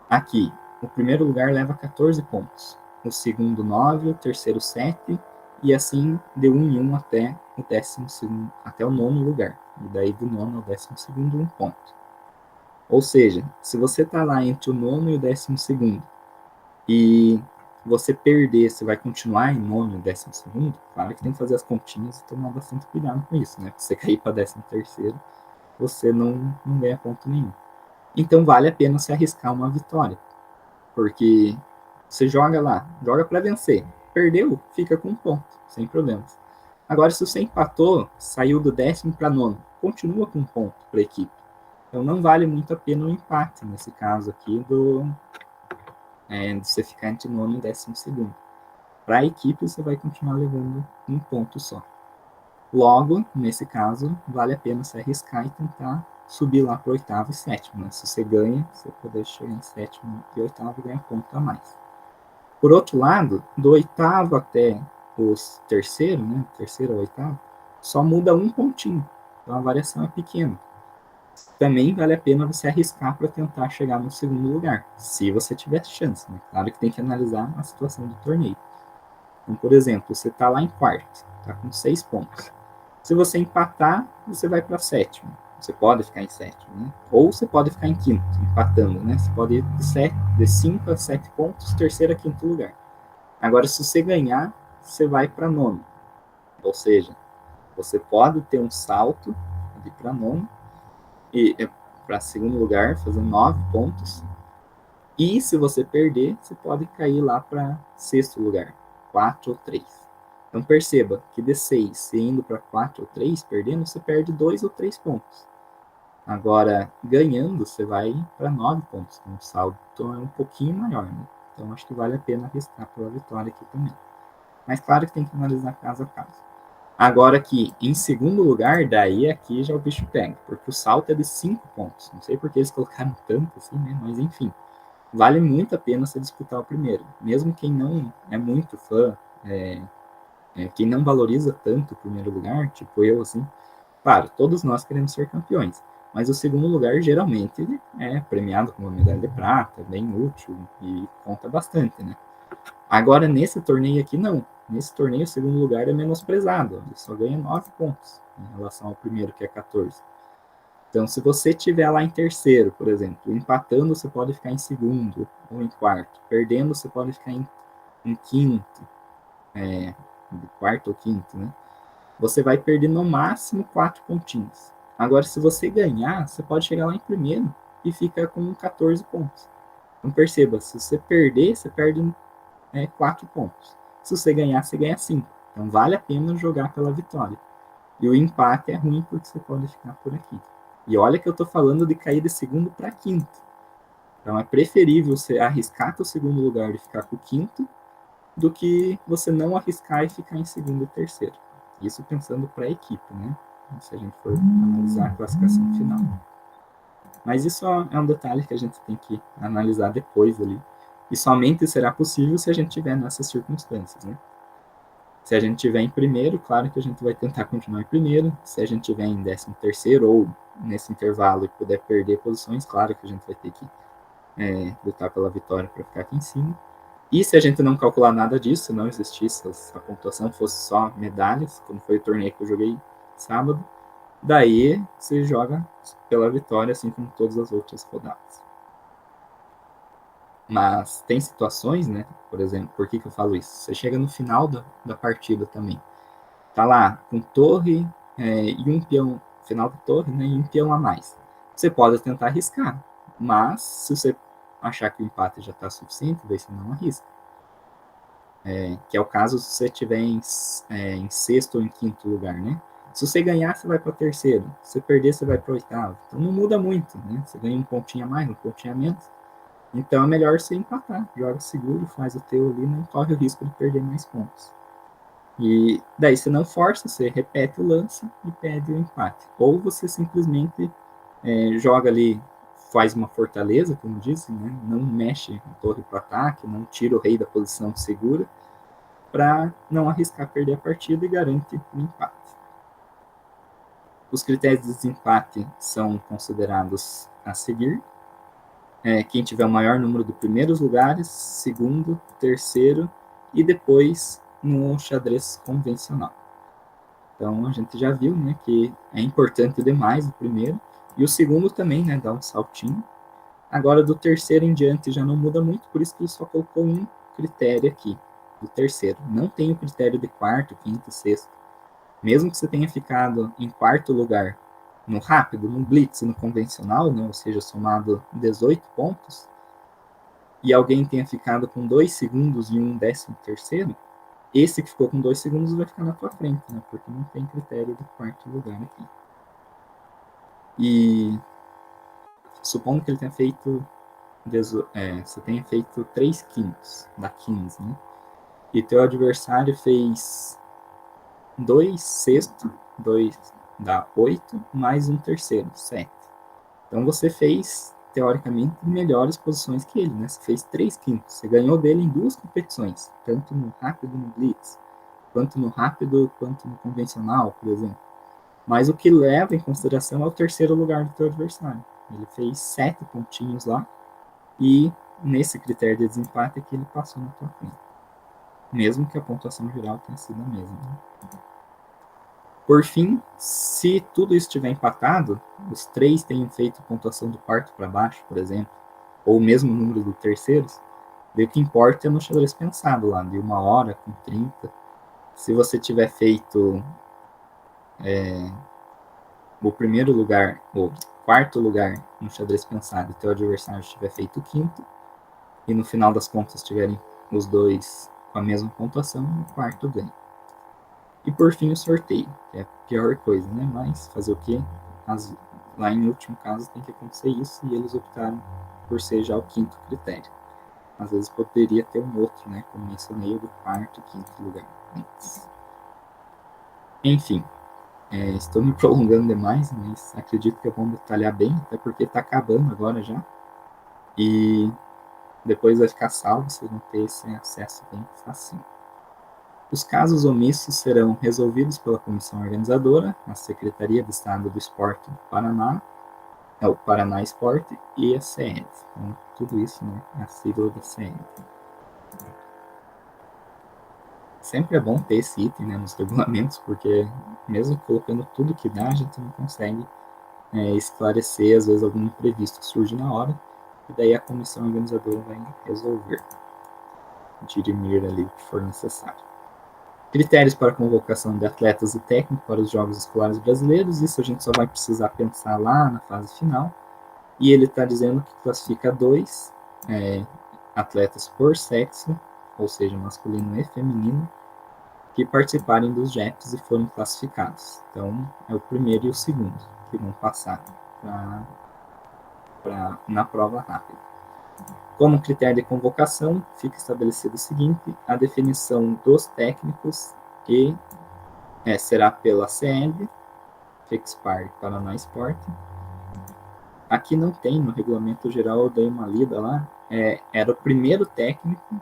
Aqui, o primeiro lugar leva 14 pontos, o segundo 9, o terceiro 7, e assim de 1 em 1 até o 12º, até o 9º lugar. E daí do 9º ao 12º, 1 ponto. Ou seja, se você está lá entre o 9º e o 12º, e você perder, você vai continuar em 9º e 12º, claro que tem que fazer as continhas e tomar bastante cuidado com isso, né? Se você cair para 13º, você não ganha ponto nenhum. Então vale a pena se arriscar uma vitória, porque você joga lá, joga para vencer, perdeu, fica com 1 ponto, sem problemas. Agora, se você empatou, saiu do 10º para 9º, continua com um ponto para a equipe. Então, não vale muito a pena o empate, nesse caso aqui, de você ficar entre 9º e 12º. Para a equipe, você vai continuar levando um ponto só. Logo, nesse caso, vale a pena você arriscar e tentar subir lá para o 8º e 7º. Né? Se você ganha, você poder chegar em 7º e 8º e ganhar ponto a mais. Por outro lado, do 8º até os terceiro, né, terceiro ao 8º, só muda um pontinho. Então a variação é pequena. Também vale a pena você arriscar para tentar chegar no segundo lugar, se você tiver chance. Né? Claro que tem que analisar a situação do torneio. Então, por exemplo, você está lá em quarto, está com 6 pontos. Se você empatar, você vai para 7º. Você pode ficar em 7º, né? Ou você pode ficar em 5º, empatando, né? Você pode ir de 5 a 7 pontos, terceiro a 5º lugar. Agora, se você ganhar, você vai para 9º. Ou seja, você pode ter um salto de para 9º e para segundo lugar, fazendo 9 pontos. E se você perder, você pode cair lá para 6º lugar, 4 ou 3. Então perceba que de 6, você indo para 4 ou 3, perdendo, você perde 2 ou 3 pontos. Agora, ganhando, você vai para 9 pontos. Então o saldo é um pouquinho maior, né? Então acho que vale a pena arriscar pela vitória aqui também. Mas claro que tem que analisar caso a caso. Agora que em segundo lugar, daí aqui já o bicho pega, porque o salto é de 5 pontos. Não sei por que eles colocaram tanto assim, né? Mas enfim, vale muito a pena você disputar o primeiro. Mesmo quem não é muito fã, quem não valoriza tanto o primeiro lugar, tipo eu, assim, claro, todos nós queremos ser campeões. Mas o segundo lugar geralmente é premiado com uma medalha de prata, bem útil e conta bastante, né? Agora, nesse torneio aqui, não. Nesse torneio, o segundo lugar é menosprezado. Ele só ganha 9 pontos em relação ao primeiro, que é 14. Então, se você estiver lá em terceiro, por exemplo, empatando, você pode ficar em segundo ou em quarto. Perdendo, você pode ficar em quinto, quarto ou quinto, né? Você vai perder no máximo 4 pontinhos. Agora, se você ganhar, você pode chegar lá em primeiro e fica com 14 pontos. Então, perceba, se você perder, você perde 4 pontos. Se você ganhar, você ganha 5. Então vale a pena jogar pela vitória. E o empate é ruim porque você pode ficar por aqui. E olha que eu estou falando de cair de segundo para quinto. Então é preferível você arriscar o segundo lugar e ficar com o quinto do que você não arriscar e ficar em segundo e terceiro. Isso pensando para a equipe, né? Se a gente for analisar a classificação final. Mas isso é um detalhe que a gente tem que analisar depois ali. E somente será possível se a gente tiver nessas circunstâncias, né? Se a gente tiver em primeiro, claro que a gente vai tentar continuar em primeiro. Se a gente tiver em 13º ou nesse intervalo e puder perder posições, claro que a gente vai ter que lutar pela vitória para ficar aqui em cima. E se a gente não calcular nada disso, não existisse a pontuação, fosse só medalhas, como foi o torneio que eu joguei sábado, daí você joga pela vitória, assim como todas as outras rodadas. Mas tem situações, né? Por exemplo, por que eu falo isso? Você chega no final da partida também. Tá lá com torre e um peão, final de torre, né? E um peão a mais. Você pode tentar arriscar, mas se você achar que o empate já está suficiente, daí você não arrisca. Que é o caso se você estiver em sexto ou em quinto lugar, né? Se você ganhar, você vai para terceiro. Se você perder, você vai para oitavo. Então não muda muito, né? Você ganha um pontinho a mais, um pontinho a menos. Então é melhor você empatar. Joga seguro, faz o teu ali, não corre o risco de perder mais pontos. E daí você não força, você repete o lance e pede o empate. Ou você simplesmente joga ali, faz uma fortaleza, como dizem, né? Não mexe a torre para o ataque, não tira o rei da posição segura, para não arriscar perder a partida e garante o empate. Os critérios de desempate são considerados a seguir. Quem tiver o maior número de primeiros lugares, segundo, terceiro e depois no xadrez convencional. Então a gente já viu, né, que é importante demais o primeiro e o segundo também, né, dá um saltinho. Agora do terceiro em diante já não muda muito, por isso que ele só colocou um critério aqui do terceiro. Não tem o critério de quarto, quinto, sexto. Mesmo que você tenha ficado em quarto lugar no rápido, no blitz, no convencional, né, ou seja, somado 18 pontos, e alguém tenha ficado com 2 segundos e um 13º, esse que ficou com 2 segundos vai ficar na tua frente, né? Porque não tem critério do quarto lugar aqui. E supondo que ele tenha feito você tenha feito 3 quintos, dá 15, né? E teu adversário fez 2 sextos, 2 dá 8, mais um terceiro, 7. Então você fez, teoricamente, melhores posições que ele, né? Você fez 3 quintos. Você ganhou dele em 2 competições, tanto no rápido no blitz, quanto no rápido, quanto no convencional, por exemplo. Mas o que leva em consideração é o terceiro lugar do teu adversário. Ele fez 7 pontinhos lá, e nesse critério de desempate é que ele passou na tua frente. Mesmo que a pontuação geral tenha sido a mesma. Né? Por fim, se tudo isso estiver empatado, os 3 tenham feito pontuação do quarto para baixo, por exemplo, ou o mesmo número do terceiros, o que importa é no xadrez pensado lá, de 1 hora com 30. Se você tiver feito o primeiro lugar, ou quarto lugar no xadrez pensado, e teu adversário tiver feito o quinto, e no final das contas tiverem os dois com a mesma pontuação, o quarto ganha. E por fim o sorteio, que é a pior coisa, né? Mas fazer o quê? Lá em último caso tem que acontecer isso, e eles optaram por ser já o quinto critério. Às vezes poderia ter um outro, né? Como mencionei, o do quarto e quinto lugar antes. Enfim, estou me prolongando demais, mas acredito que eu vou detalhar bem, até porque está acabando agora já. E depois vai ficar salvo, vocês vão ter esse acesso bem fácil. Os casos omissos serão resolvidos pela comissão organizadora, a Secretaria de Estado do Esporte do Paraná, o Paraná Esporte e a CN. Então, tudo isso, né, é a sigla da CN. Sempre é bom ter esse item, né, nos regulamentos, porque mesmo colocando tudo que dá, a gente não consegue esclarecer, às vezes, algum imprevisto que surge na hora, e daí a comissão organizadora vai resolver, dirimir ali o que for necessário. Critérios para convocação de atletas e técnicos para os Jogos Escolares Brasileiros, isso a gente só vai precisar pensar lá na fase final, e ele está dizendo que classifica 2 atletas por sexo, ou seja, masculino e feminino, que participarem dos JEPs e forem classificados. Então, é o primeiro e o segundo que vão passar na prova rápida. Como critério de convocação, fica estabelecido o seguinte: a definição dos técnicos e será pela CEB, Fexpar Paraná Sport. Aqui não tem, no regulamento geral, eu dei uma lida lá, era o primeiro técnico,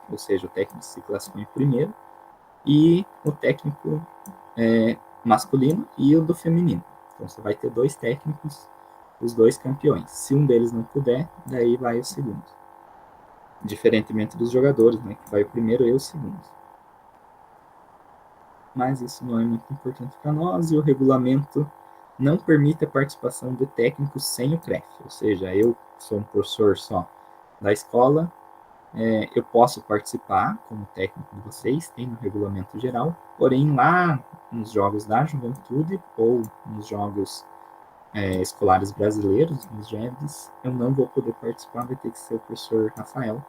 ou seja, o técnico se classificou em primeiro, e o técnico masculino e o do feminino. Então você vai ter 2 técnicos, os 2 campeões. Se um deles não puder, daí vai o segundo. Diferentemente dos jogadores, né, que vai o primeiro e o segundo. Mas isso não é muito importante para nós, e o regulamento não permite a participação de técnicos sem o CREF, ou seja, eu sou um professor só da escola, eu posso participar como técnico de vocês, tem no regulamento geral, porém lá nos jogos da juventude ou nos jogos escolares brasileiros, nos JEBs, eu não vou poder participar, vai ter que ser o professor Rafael,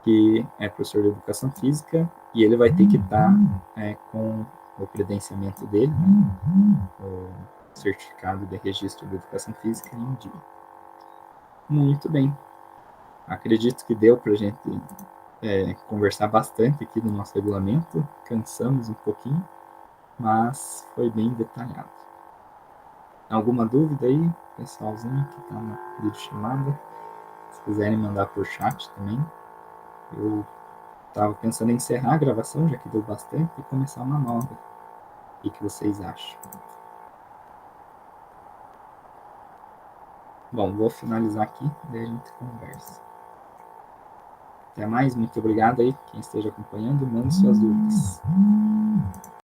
que é professor de educação física, e ele vai ter que estar com o credenciamento dele, né, o certificado de registro de educação física em dia. Muito bem. Acredito que deu para a gente conversar bastante aqui do nosso regulamento. Cansamos um pouquinho, mas foi bem detalhado. Alguma dúvida aí, pessoalzinho que está na videochamada? Se quiserem mandar por chat também. Eu estava pensando em encerrar a gravação, já que deu bastante, e começar uma nova. O que vocês acham? Bom, vou finalizar aqui, daí a gente conversa. Até mais, muito obrigado aí, quem esteja acompanhando, mande suas dúvidas.